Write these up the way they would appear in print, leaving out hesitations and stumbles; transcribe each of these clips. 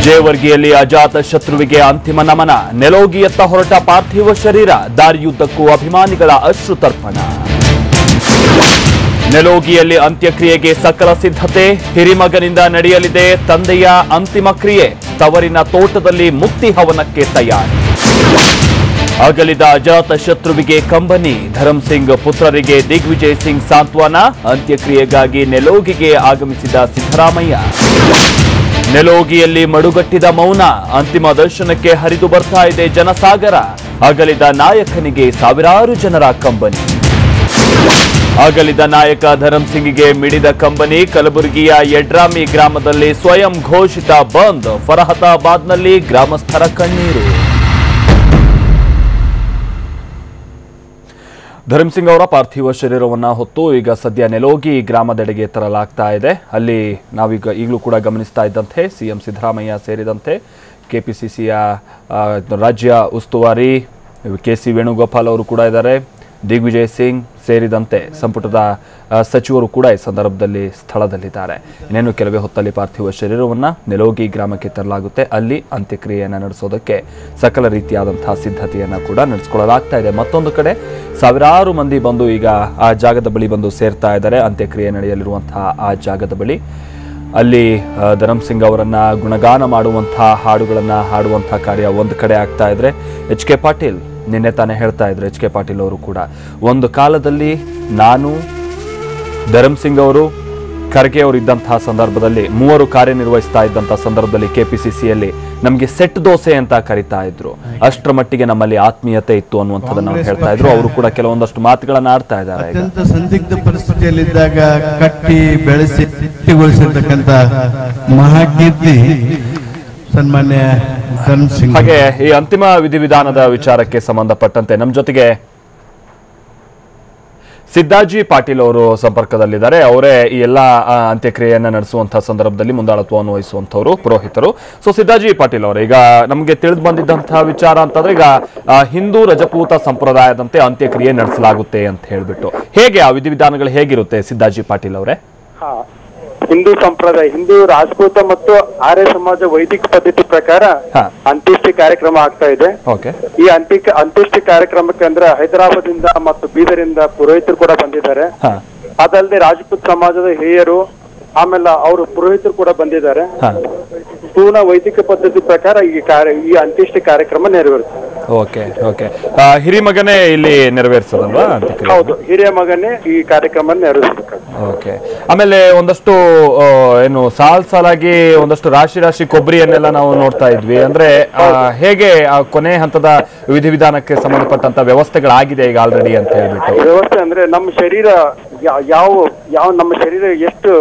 ಜೇವರ್ಗಿಯಲ್ಲಿ ಅಜಾತ ಶತ್ರುವಿಗೆ ಅಂತಿಮ ನಮನ. ನೆಲೋಗಿಯತ್ತ ಹೊರಟ ಪಾರ್ಥಿವ ಶರೀರ, ದಾರಿಯುದ್ದಕ್ಕೂ ಅಭಿಮಾನಿಗಳ ಅಶ್ರು ತರ್ಪಣ. ನೆಲೋಗಿಯಲ್ಲಿ ಅಂತ್ಯಕ್ರಿಯೆಗೆ ಸಕಲ ಸಿದ್ಧತೆ, ಹಿರಿಮಗನಿಂದ ನಡೆಯಲಿದೆ ತಂದೆಯ ಅಂತಿಮ ಕ್ರಿಯೆ. ತವರಿನ ತೋಟದಲ್ಲಿ ಮುಕ್ತಿ ಹವನಕ್ಕೆ ತಯಾರಿ. ಅಗಲಿದ ಅಜಾತ ಶತ್ರುವಿಗೆ ಕಂಬನಿ, ಧರಂ ಸಿಂಗ್ ಪುತ್ರರಿಗೆ ದಿಗ್ವಿಜಯ್ ಸಿಂಗ್ ಸಾಂತ್ವನ. ಅಂತ್ಯಕ್ರಿಯೆಗಾಗಿ ನೆಲೋಗಿಗೆ ಆಗಮಿಸಿದ ಸಿದ್ದರಾಮಯ್ಯ. ನೆಲೋಗಿಯಲ್ಲಿ ಮಡುಗಟ್ಟಿದ ಮೌನ, ಅಂತಿಮ ದರ್ಶನಕ್ಕೆ ಹರಿದು ಬರ್ತಾ ಇದೆ ಜನಸಾಗರ. ಅಗಲಿದ ನಾಯಕನಿಗೆ ಸಾವಿರಾರು ಜನರ ಕಂಬನಿ. ಅಗಲಿದ ನಾಯಕ ಧರಂ ಸಿಂಗ್ಗೆ ಮಿಡಿದ ಕಂಬನಿ. ಕಲಬುರಗಿಯ ಯಡ್ರಾಮಿ ಗ್ರಾಮದಲ್ಲಿ ಸ್ವಯಂ ಘೋಷಿತ ಬಂದ್, ಫರಹತಾಬಾದ್ನಲ್ಲಿ ಗ್ರಾಮಸ್ಥರ ಕಣ್ಣೀರು. ಧರಂ ಸಿಂಗ್ ಅವರ ಪಾರ್ಥಿವ ಶರೀರವನ್ನು ಹೊತ್ತು ಈಗ ಸದ್ಯ ನೆಲೋಗಿ ಗ್ರಾಮದೆಡೆಗೆ ತರಲಾಗ್ತಾ ಇದೆ. ಅಲ್ಲಿ ನಾವೀಗ ಈಗಲೂ ಕೂಡ ಗಮನಿಸ್ತಾ ಇದ್ದಂತೆ ಸಿಎಂ ಸಿದ್ದರಾಮಯ್ಯ ಸೇರಿದಂತೆ ಕೆಪಿಸಿಸಿಯ ರಾಜ್ಯ ಉಸ್ತುವಾರಿ ಕೆ.ಸಿ. ವೇಣುಗೋಪಾಲ್ ಅವರು ಕೂಡ ಇದ್ದಾರೆ. ದಿಗ್ವಿಜಯ್ ಸಿಂಗ್ ಸೇರಿದಂತೆ ಸಂಪುಟದ ಸಚಿವರು ಕೂಡ ಈ ಸಂದರ್ಭದಲ್ಲಿ ಸ್ಥಳದಲ್ಲಿದ್ದಾರೆ. ಇನ್ನೇನು ಕೆಲವೇ ಹೊತ್ತಲ್ಲಿ ಪಾರ್ಥಿವ ಶರೀರವನ್ನು ನೆಲೋಗಿ ಗ್ರಾಮಕ್ಕೆ ತರಲಾಗುತ್ತೆ. ಅಲ್ಲಿ ಅಂತ್ಯಕ್ರಿಯೆಯನ್ನು ನಡೆಸೋದಕ್ಕೆ ಸಕಲ ರೀತಿಯಾದಂತಹ ಸಿದ್ಧತೆಯನ್ನು ಕೂಡ ನಡೆಸಿಕೊಳ್ಳಲಾಗ್ತಾ ಇದೆ. ಮತ್ತೊಂದು ಕಡೆ ಸಾವಿರಾರು ಮಂದಿ ಬಂದು ಈಗ ಆ ಜಾಗದ ಬಳಿ ಬಂದು ಸೇರ್ತಾ ಇದ್ದಾರೆ. ಅಂತ್ಯಕ್ರಿಯೆ ನಡೆಯಲಿರುವಂತಹ ಆ ಜಾಗದ ಬಳಿ ಅಲ್ಲಿ ಧರಂ ಸಿಂಗ್ ಅವರನ್ನ ಗುಣಗಾನ ಮಾಡುವಂತಹ ಹಾಡುಗಳನ್ನು ಹಾಡುವಂತಹ ಕಾರ್ಯ ಒಂದು ಕಡೆ ಆಗ್ತಾ ಇದ್ರೆ, ಎಚ್.ಕೆ. ಪಾಟೀಲ್ ನಿನ್ನೆ ತಾನೇ ಹೇಳ್ತಾ ಇದ್ರು, ಎಚ್.ಕೆ. ಪಾಟೀಲ್ ಅವರು ಕೂಡ ಒಂದು ಕಾಲದಲ್ಲಿ ನಾನು, ಧರಂ ಸಿಂಗ್ ಅವರು, ಖರ್ಗೆ ಅವರು ಇದ್ದಂತಹ ಸಂದರ್ಭದಲ್ಲಿ ಮೂವರು ಕಾರ್ಯನಿರ್ವಹಿಸ್ತಾ ಇದ್ದಂತಹ ಸಂದರ್ಭದಲ್ಲಿ ಕೆಪಿಸಿಸಿಯಲ್ಲಿ ನಮಗೆ ಸೆಟ್ ದೋಸೆ ಅಂತ ಕರಿತಾ ಇದ್ರು. ಅಷ್ಟರ ಮಟ್ಟಿಗೆ ನಮ್ಮಲ್ಲಿ ಆತ್ಮೀಯತೆ ಇತ್ತು ಅನ್ನುವಂಥದ್ದನ್ನು ನಾವು ಹೇಳ್ತಾ ಇದ್ರು. ಅವರು ಕೂಡ ಕೆಲವೊಂದಷ್ಟು ಮಾತುಗಳನ್ನ ಆಡ್ತಾ ಇದ್ದಾರೆ. ಅತ್ಯಂತ ಸಂದಿಗ್ಧ ಪರಿಸ್ಥಿತಿಯಲ್ಲಿದ್ದಾಗ ಕಟ್ಟಿ ಬೆಳೆಸಿ ಗಟ್ಟಿಗೊಳಿಸಿರ್ತಕ್ಕಂಥ ಮಹಾಕೀರ್ತಿ ಸನ್ಮಾನ್ಯ ಧರಂ ಸಿಂಗ್. ಹಾಗೆ ಈ ಅಂತಿಮ ವಿಧಿವಿಧಾನದ ವಿಚಾರಕ್ಕೆ ಸಂಬಂಧಪಟ್ಟಂತೆ ನಮ್ಮ ಜೊತೆಗೆ ಸಿದ್ದಾಜಿ ಪಾಟೀಲ್ ಅವರು ಸಂಪರ್ಕದಲ್ಲಿದ್ದಾರೆ. ಅವರೇ ಈ ಎಲ್ಲ ಅಂತ್ಯಕ್ರಿಯೆಯನ್ನು ನಡೆಸುವಂತಹ ಸಂದರ್ಭದಲ್ಲಿ ಮುಂದಾಳತ್ವವನ್ನು ವಹಿಸುವಂತವರು ಪುರೋಹಿತರು. ಸೊ ಸಿದ್ದಾಜಿ ಪಾಟೀಲ್ ಅವರು, ಈಗ ನಮಗೆ ತಿಳಿದು ಬಂದಿದ್ದಂತಹ ವಿಚಾರ ಅಂತಂದ್ರೆ ಈಗ ಹಿಂದೂ ರಜಪೂತ ಸಂಪ್ರದಾಯದಂತೆ ಅಂತ್ಯಕ್ರಿಯೆ ನಡೆಸಲಾಗುತ್ತೆ ಅಂತ ಹೇಳ್ಬಿಟ್ಟು, ಹೇಗೆ ಆ ವಿಧಿವಿಧಾನಗಳು ಹೇಗಿರುತ್ತೆ ಸಿದ್ದಾಜಿ ಪಾಟೀಲ್ ಅವರೇ? ಹಿಂದೂ ಸಂಪ್ರದಾಯ, ಹಿಂದೂ ರಾಜಪೂತ ಮತ್ತು ಆರ್ಯ ಸಮಾಜ ವೈದಿಕ ಪದ್ಧತಿ ಪ್ರಕಾರ ಅಂತ್ಯೇಷ್ಟಿ ಕಾರ್ಯಕ್ರಮ ಆಗ್ತಾ ಇದೆ. ಈ ಅಂತ್ಯೇಷ್ಟಿ ಕಾರ್ಯಕ್ರಮಕ್ಕೆ ಅಂದ್ರೆ ಹೈದರಾಬಾದಿಂದ ಮತ್ತು ಬೀದರಿಂದ ಪುರೋಹಿತರು ಕೂಡ ಬಂದಿದ್ದಾರೆ. ಅದಲ್ಲದೆ ರಾಜಪೂತ್ ಸಮಾಜದ ಹಿರಿಯರು ಆಮೇಲೆ ಅವರು ಪುರೋಹಿತರು ಕೂಡ ಬಂದಿದ್ದಾರೆ. ಪೂರ್ಣ ವೈದಿಕ ಪದ್ಧತಿ ಪ್ರಕಾರ ಈ ಅಂತ್ಯೇಷ್ಟಿ ಕಾರ್ಯಕ್ರಮ ನೆರವೇರುತ್ತದೆ. ಹಿರಿಮಗನೇ ಇಲ್ಲಿ ನೆರವೇರಿಸೋದಲ್ವಾ? ಹೌದು, ಹಿರಿಯ ಮಗನೇ ಈ ಕಾರ್ಯಕ್ರಮ ನೆರವೇರಿಸಬೇಕು. ಆಮೇಲೆ ಒಂದಷ್ಟು ಏನು ಸಾಲಾಗಿ ಒಂದಷ್ಟು ರಾಶಿ ಕೊಬ್ಬರಿಯನ್ನೆಲ್ಲ ನಾವು ನೋಡ್ತಾ ಇದ್ವಿ. ಅಂದ್ರೆ ಹೇಗೆ ಕೊನೆ ಹಂತದ ವಿಧಿವಿಧಾನಕ್ಕೆ ಸಂಬಂಧಪಟ್ಟಂತ ವ್ಯವಸ್ಥೆಗಳಾಗಿದೆ ಈಗ ಆಲ್ರೆಡಿ ಅಂತ ಹೇಳ್ಬಿಟ್ಟು? ವ್ಯವಸ್ಥೆ ಅಂದ್ರೆ ನಮ್ಮ ಶರೀರ ಯಾವ ನಮ್ಮ ಶರೀರ ಎಷ್ಟು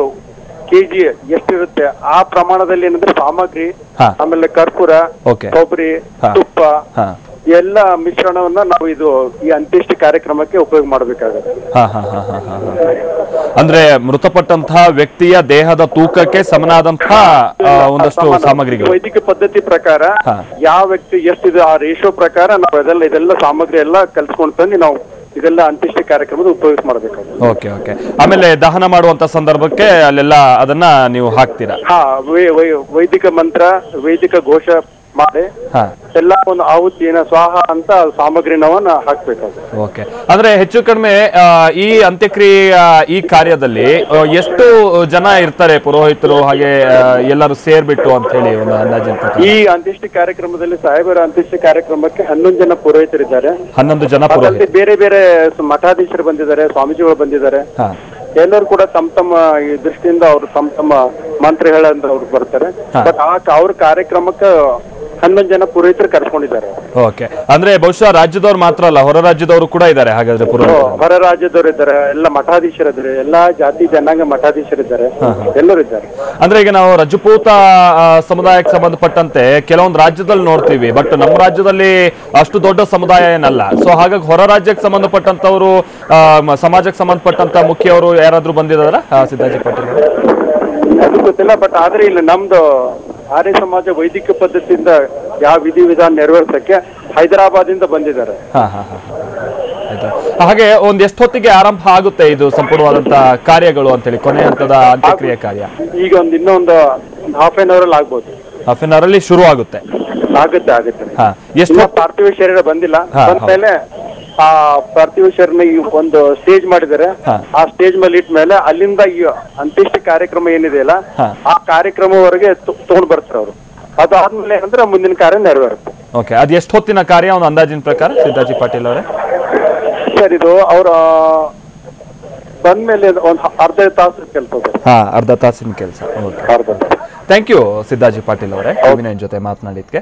ಕೆಜಿ ಎಷ್ಟಿರುತ್ತೆ ಆ ಪ್ರಮಾಣದಲ್ಲಿ ಏನಂದ್ರೆ ಸಾಮಗ್ರಿ, ಆಮೇಲೆ ಕರ್ಪೂರ, ಕೊಬ್ಬರಿ, ತುಪ್ಪ ಎಲ್ಲ ಮಿಶ್ರಣವನ್ನ ನಾವು ಈ ಅಂತ್ಯೇಷ್ಟಿ ಕಾರ್ಯಕ್ರಮಕ್ಕೆ ಉಪಯೋಗ ಮಾಡಬೇಕಾಗುತ್ತೆ. ಅಂದ್ರೆ ಮೃತಪಟ್ಟಂತಹ ವ್ಯಕ್ತಿಯ ದೇಹದ ತೂಕಕ್ಕೆ ಸಮನಾದಂತಹ ಒಂದಷ್ಟು ಸಾಮಗ್ರಿಗಳು ವೈದಿಕ ಪದ್ಧತಿ ಪ್ರಕಾರ ಯಾವ ವ್ಯಕ್ತಿ ಎಷ್ಟಿದೆ ಆ ರೇಷೋ ಪ್ರಕಾರ ನಾವು ಇದೆಲ್ಲ ಸಾಮಗ್ರಿ ಎಲ್ಲ ಕಲ್ಸ್ಕೊಂಡು ತಂದು ನಾವು ಇದೆಲ್ಲ ಅಂತ್ಯೇಷ್ಟಿ ಕಾರ್ಯಕ್ರಮದ ಉಪಯೋಗ ಮಾಡಬೇಕಾಗುತ್ತೆ. ಆಮೇಲೆ ದಹನ ಮಾಡುವಂತ ಸಂದರ್ಭಕ್ಕೆ ಅಲ್ಲೆಲ್ಲ ಅದನ್ನ ನೀವು ಹಾಕ್ತೀರಾ? ವೈದಿಕ ಮಂತ್ರ, ವೈದಿಕ ಘೋಷ ಮಾಡಿ ಎಲ್ಲ ಒಂದು ಆಹುತಿ ಸ್ವಾಹ ಅಂತ ಸಾಮಗ್ರಿನವನ್ನ ಹಾಕ್ಬೇಕಾಗುತ್ತೆ. ಅಂದ್ರೆ ಹೆಚ್ಚು ಕಡಿಮೆ ಈ ಅಂತ್ಯಕ್ರಿಯೆಯ ಈ ಕಾರ್ಯದಲ್ಲಿ ಎಷ್ಟು ಜನ ಇರ್ತಾರೆ ಪುರೋಹಿತರು ಹಾಗೆ ಎಲ್ಲರೂ ಸೇರ್ಬಿಟ್ಟು ಅಂತ ಹೇಳಿ ಒಂದು ಅಂದಾಜು? ಈ ಅಂತ್ಯೇಷ್ಟಿ ಕಾರ್ಯಕ್ರಮದಲ್ಲಿ ಸಾಹೇಬರ ಅಂತ್ಯೇಷ್ಟಿ ಕಾರ್ಯಕ್ರಮಕ್ಕೆ 11 ಜನ ಪುರೋಹಿತರಿದ್ದಾರೆ. 11 ಜನ ಪುರೋಹಿತರು, ಬೇರೆ ಬೇರೆ ಮಠಾಧೀಶರು ಬಂದಿದ್ದಾರೆ, ಸ್ವಾಮೀಜಿಗಳು ಬಂದಿದ್ದಾರೆ. ಎಲ್ಲರೂ ಕೂಡ ತಮ್ಮ ಈ ದೃಷ್ಟಿಯಿಂದ ಅವರು ತಮ್ಮ ಮಂತ್ರ ಹೇಳಂತ ಅವ್ರು ಬರ್ತಾರೆ. ಬಟ್ ಅವ್ರ ಕಾರ್ಯಕ್ರಮಕ್ಕೆ 11 ಜನ ಪುರೋಹಿತರು ಕರ್ಸ್ಕೊಂಡಿದ್ದಾರೆ. ಅಂದ್ರೆ ಬಹುಶಃ ರಾಜ್ಯದವ್ರು ಮಾತ್ರ ಅಲ್ಲ, ಹೊರ ರಾಜ್ಯದವರು ಕೂಡ ಇದ್ದಾರೆ. ಹಾಗಾದ್ರೆ ಹೊರ ರಾಜ್ಯದವರು ಇದ್ದಾರೆ, ಎಲ್ಲ ಮಠಾಧೀಶರಿದ್ದಾರೆ, ಎಲ್ಲಾ ಜಾತಿ ಜನಾಂಗ ಮಠಾಧೀಶರಿದ್ದಾರೆ, ಎಲ್ಲರೂ ಇದ್ದಾರೆ. ಅಂದ್ರೆ ಈಗ ನಾವು ರಜಪೂತ ಸಮುದಾಯಕ್ಕೆ ಸಂಬಂಧಪಟ್ಟಂತೆ ಕೆಲವೊಂದು ರಾಜ್ಯದಲ್ಲಿ ನೋಡ್ತೀವಿ, ಬಟ್ ನಮ್ಮ ರಾಜ್ಯದಲ್ಲಿ ಅಷ್ಟು ದೊಡ್ಡ ಸಮುದಾಯ ಏನಲ್ಲ. ಸೊ ಹಾಗಾಗಿ ಹೊರ ರಾಜ್ಯಕ್ಕೆ ಸಂಬಂಧಪಟ್ಟಂತವರು, ಸಮಾಜಕ್ಕೆ ಸಂಬಂಧಪಟ್ಟಂತ ಮುಖ್ಯವರು ಯಾರಾದ್ರೂ ಬಂದಿದಾರ ಸಿದ್ದಾಜಿ ಪಾಟೀಲ್? ಅದು ಗೊತ್ತಿಲ್ಲ, ಬಟ್ ಆದ್ರೆ ಇಲ್ಲಿ ನಮ್ದು ಆರ್ಯ ಸಮಾಜ ವೈದಿಕ ಪದ್ಧತಿಯಿಂದ ಯಾವ ವಿಧಿವಿಧಾನ ನೆರವೇರಿಸಕ್ಕೆ ಹೈದರಾಬಾದಿಂದ ಬಂದಿದ್ದಾರೆ. ಹಾಗೆ ಎಷ್ಟು ಹೊತ್ತಿಗೆ ಆರಂಭ ಆಗುತ್ತೆ ಇದು ಸಂಪೂರ್ಣವಾದಂತಹ ಕಾರ್ಯಗಳು ಅಂತ ಹೇಳಿ, ಕೊನೆ ಹಂತದ ಅಂತ್ಯಕ್ರಿಯೆ ಕಾರ್ಯ? ಈಗ ಇನ್ನೊಂದು ಹಾಫ್ ಆನ್ ಅವರ್ ಅಲ್ಲಿ ಆಗ್ಬೋದು. ಹಾಫ್ ಅನ್ ಅವರ್ ಅಲ್ಲಿ ಶುರು ಆಗುತ್ತೆ. ಎಷ್ಟು ಪಾರ್ಥಿವ ಶರೀರ ಬಂದಿಲ್ಲ, ಬಂದ್ಮೇಲೆ ಆ ಪಾರ್ಥಿವ ಶರೀರನ ಒಂದು ಸ್ಟೇಜ್ ಮಾಡಿದ್ದಾರೆ. ಆ ಸ್ಟೇಜ್ ಮೇಲೆ ಇಟ್ಮೇಲೆ ಅಲ್ಲಿಂದ ಈ ಅಂತ್ಯೇಷ್ಟಿ ಕಾರ್ಯಕ್ರಮ ಏನಿದೆಯಲ್ಲ ಆ ಕಾರ್ಯಕ್ರಮವರೆಗೆ ತಗೊಂಡ್ ಬರ್ತಾರೆ ಅವರು. ಅದಾದ್ಮೇಲೆ ಏನಂದ್ರೆ ಮುಂದಿನ ಕಾರ್ಯ ನೆರವೇರುತ್ತೆ. ಓಕೆ, ಅದು ಎಷ್ಟು ಹೊತ್ತಿನ ಕಾರ್ಯ ಒಂದು ಅಂದಾಜಿನ ಪ್ರಕಾರ ಸಿದ್ದಾಜಿ ಪಾಟೀಲ್ ಅವರೇ? ಸರ್, ಇದು ಅವರ ಬಂದ್ಮೇಲೆ ಒಂದು ಅರ್ಧ ತಾಸು ಕೆಲಸ. ಅರ್ಧ ತಾಸಿನ ಕೆಲಸ. ಥ್ಯಾಂಕ್ ಯು ಸಿದ್ದಾಜಿ ಪಾಟೀಲ್ ಅವರೇ ವಿನಯ್ ಜೊತೆ ಮಾತನಾಡಿದ್ಕೆ.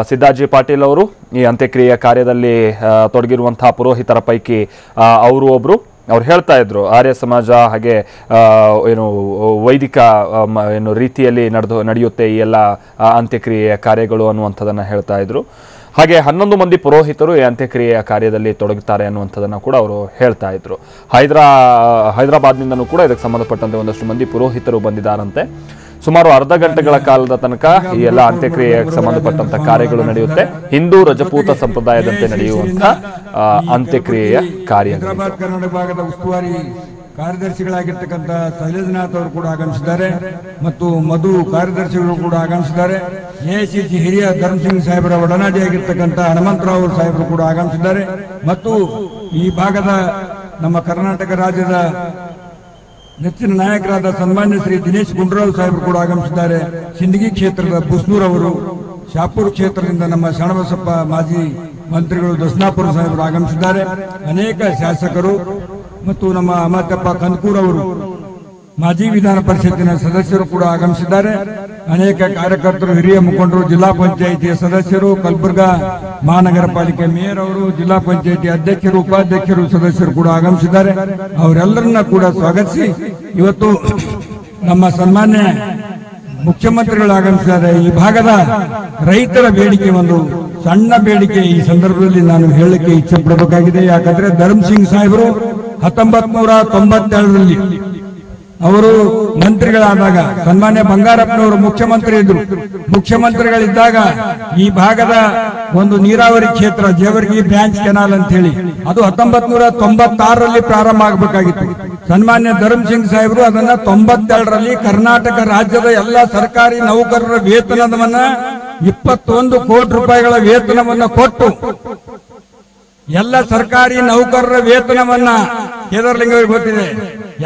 ಸಿದ್ದಾಜಿ ಪಾಟೀಲ್ ಅವರು ಈ ಅಂತ್ಯಕ್ರಿಯೆಯ ಕಾರ್ಯದಲ್ಲಿ ತೊಡಗಿರುವಂತಹ ಪುರೋಹಿತರ ಪೈಕಿ ಅವರು ಒಬ್ರು. ಅವ್ರು ಹೇಳ್ತಾ ಇದ್ರು ಆರ್ಯ ಸಮಾಜ ಹಾಗೆ ಏನು ವೈದಿಕ ಏನು ರೀತಿಯಲ್ಲಿ ನಡೆಯುತ್ತೆ ಈ ಎಲ್ಲ ಅಂತ್ಯಕ್ರಿಯೆಯ ಕಾರ್ಯಗಳು ಅನ್ನುವಂಥದ್ದನ್ನು ಹೇಳ್ತಾ ಇದ್ರು. ಹಾಗೆ 11 ಮಂದಿ ಪುರೋಹಿತರು ಈ ಅಂತ್ಯಕ್ರಿಯೆಯ ಕಾರ್ಯದಲ್ಲಿ ತೊಡಗುತ್ತಾರೆ ಅನ್ನುವಂಥದ್ದನ್ನು ಕೂಡ ಅವರು ಹೇಳ್ತಾ ಇದ್ರು. ಹೈದರಾಬಾದ್ನಿಂದನೂ ಕೂಡ ಇದಕ್ಕೆ ಸಂಬಂಧಪಟ್ಟಂತೆ ಒಂದಷ್ಟು ಮಂದಿ ಪುರೋಹಿತರು ಬಂದಿದ್ದಾರಂತೆ. ಸುಮಾರು ಅರ್ಧ ಗಂಟೆಗಳ ಕಾಲದ ತನಕ ಈ ಎಲ್ಲ ಅಂತ್ಯಕ್ರಿಯೆಗೆ ಸಂಬಂಧಪಟ್ಟಂತ ಕಾರ್ಯಗಳು ನಡೆಯುತ್ತೆ. ಹಿಂದೂ ರಜಪೂತ ಸಂಪ್ರದಾಯದಂತೆ ನಡೆಯುವಂತಹ ಅಂತ್ಯಕ್ರಿಯೆಯ ಕಾರ್ಯ. ಕರ್ನಾಟಕ ಭಾಗದ ಉಸ್ತುವಾರಿ ಕಾರ್ಯದರ್ಶಿಗಳಾಗಿರ್ತಕ್ಕಂಥ ಶೈಲೇಂದ್ರನಾಥ್ ಅವರು ಕೂಡ ಆಗಮಿಸಿದ್ದಾರೆ ಮತ್ತು ಮಧು ಕಾರ್ಯದರ್ಶಿಗಳು ಕೂಡ ಆಗಮಿಸಿದ್ದಾರೆ. ಎಐಸಿಸಿ ಹಿರಿಯ ಧರ್ಮಸಿಂಗ್ ಸಾಹೇಬರ ಒಡನಾಡಿಯಾಗಿರ್ತಕ್ಕಂಥ ಹನುಮಂತರಾವ್ ಸಾಹೇಬರು ಕೂಡ ಆಗಮಿಸಿದ್ದಾರೆ ಮತ್ತು ಈ ಭಾಗದ ನಮ್ಮ ಕರ್ನಾಟಕ ರಾಜ್ಯದ ನೆಚ್ಚಿನ ನಾಯಕರಾದ ಸನ್ಮಾನ್ಯ ಶ್ರೀ ದಿನೇಶ್ ಗುಂಡೂರಾವ್ ಸಾಹೇಬರು ಕೂಡ ಆಗಮಿಸಿದ್ದಾರೆ. ಸಿಂದಗಿ ಕ್ಷೇತ್ರದ ಬುಸ್ನೂರ್ ಅವರು, ಶಾಪುರ್ ಕ್ಷೇತ್ರದಿಂದ ನಮ್ಮ ಶರಣಬಸಪ್ಪ ಮಾಜಿ ಮಂತ್ರಿಗಳು ದಸ್ನಾಪುರ ಸಾಹೇಬರು ಆಗಮಿಸಿದ್ದಾರೆ. ಅನೇಕ ಶಾಸಕರು ಮತ್ತು ನಮ್ಮ ಅಮತಪ್ಪ ಕಂದಕೂರ್ ಅವರು ಮಾಜಿ ವಿಧಾನ ಪರಿಷತ್ತಿನ ಸದಸ್ಯರು ಕೂಡ ಆಗಮಿಸಿದ್ದಾರೆ. ಅನೇಕ ಕಾರ್ಯಕರ್ತರು, ಹಿರಿಯ ಮುಖಂಡರು, ಜಿಲ್ಲಾ ಪಂಚಾಯಿತಿಯ ಸದಸ್ಯರು, ಕಲಬುರ್ಗಾ ಮಹಾನಗರ ಪಾಲಿಕೆ ಮೇಯರ್ ಅವರು, ಜಿಲ್ಲಾ ಪಂಚಾಯಿತಿ ಅಧ್ಯಕ್ಷರು, ಉಪಾಧ್ಯಕ್ಷರು, ಸದಸ್ಯರು ಕೂಡ ಆಗಮಿಸಿದ್ದಾರೆ. ಅವರೆಲ್ಲರನ್ನ ಕೂಡ ಸ್ವಾಗತಿಸಿ ಇವತ್ತು ನಮ್ಮ ಸನ್ಮಾನ್ಯ ಮುಖ್ಯಮಂತ್ರಿಗಳು ಆಗಮಿಸಿದ್ದಾರೆ. ಈ ಭಾಗದ ರೈತರ ಬೇಡಿಕೆ ಒಂದು ಸಣ್ಣ ಬೇಡಿಕೆ ಈ ಸಂದರ್ಭದಲ್ಲಿ ನಾನು ಹೇಳಲಿಕ್ಕೆ ಇಚ್ಛೆ ಪಡಬೇಕಾಗಿದೆ. ಯಾಕಂದ್ರೆ ಧರ್ಮಸಿಂಗ್ ಸಾಹೇಬರು 1992ರಲ್ಲಿ ಅವರು ಮಂತ್ರಿಗಳಾದಾಗ ಸನ್ಮಾನ್ಯ ಬಂಗಾರಪ್ಪನವರು ಮುಖ್ಯಮಂತ್ರಿ ಇದ್ರು. ಮುಖ್ಯಮಂತ್ರಿಗಳಿದ್ದಾಗ ಈ ಭಾಗದ ಒಂದು ನೀರಾವರಿ ಕ್ಷೇತ್ರ ಜೇವರ್ಗಿ ಬ್ರಾಂಚ್ ಕೆನಾಲ್ ಅಂತ ಹೇಳಿ ಅದು 1996ರಲ್ಲಿ ಪ್ರಾರಂಭ ಆಗಬೇಕಾಗಿತ್ತು. ಸನ್ಮಾನ್ಯ ಧರ್ಮಸಿಂಗ್ ಸಾಹೇಬರು ಅದನ್ನ 92ರಲ್ಲಿ ಕರ್ನಾಟಕ ರಾಜ್ಯದ ಎಲ್ಲ ಸರ್ಕಾರಿ ನೌಕರರ ವೇತನವನ್ನ 21 ಕೋಟಿ ರೂಪಾಯಿಗಳ ವೇತನವನ್ನ ಕೊಟ್ಟು ಎಲ್ಲ ಸರ್ಕಾರಿ ನೌಕರರ ವೇತನವನ್ನ ಕೇದಾರಲಿಂಗರಿಗೆ ಗೊತ್ತಿದೆ,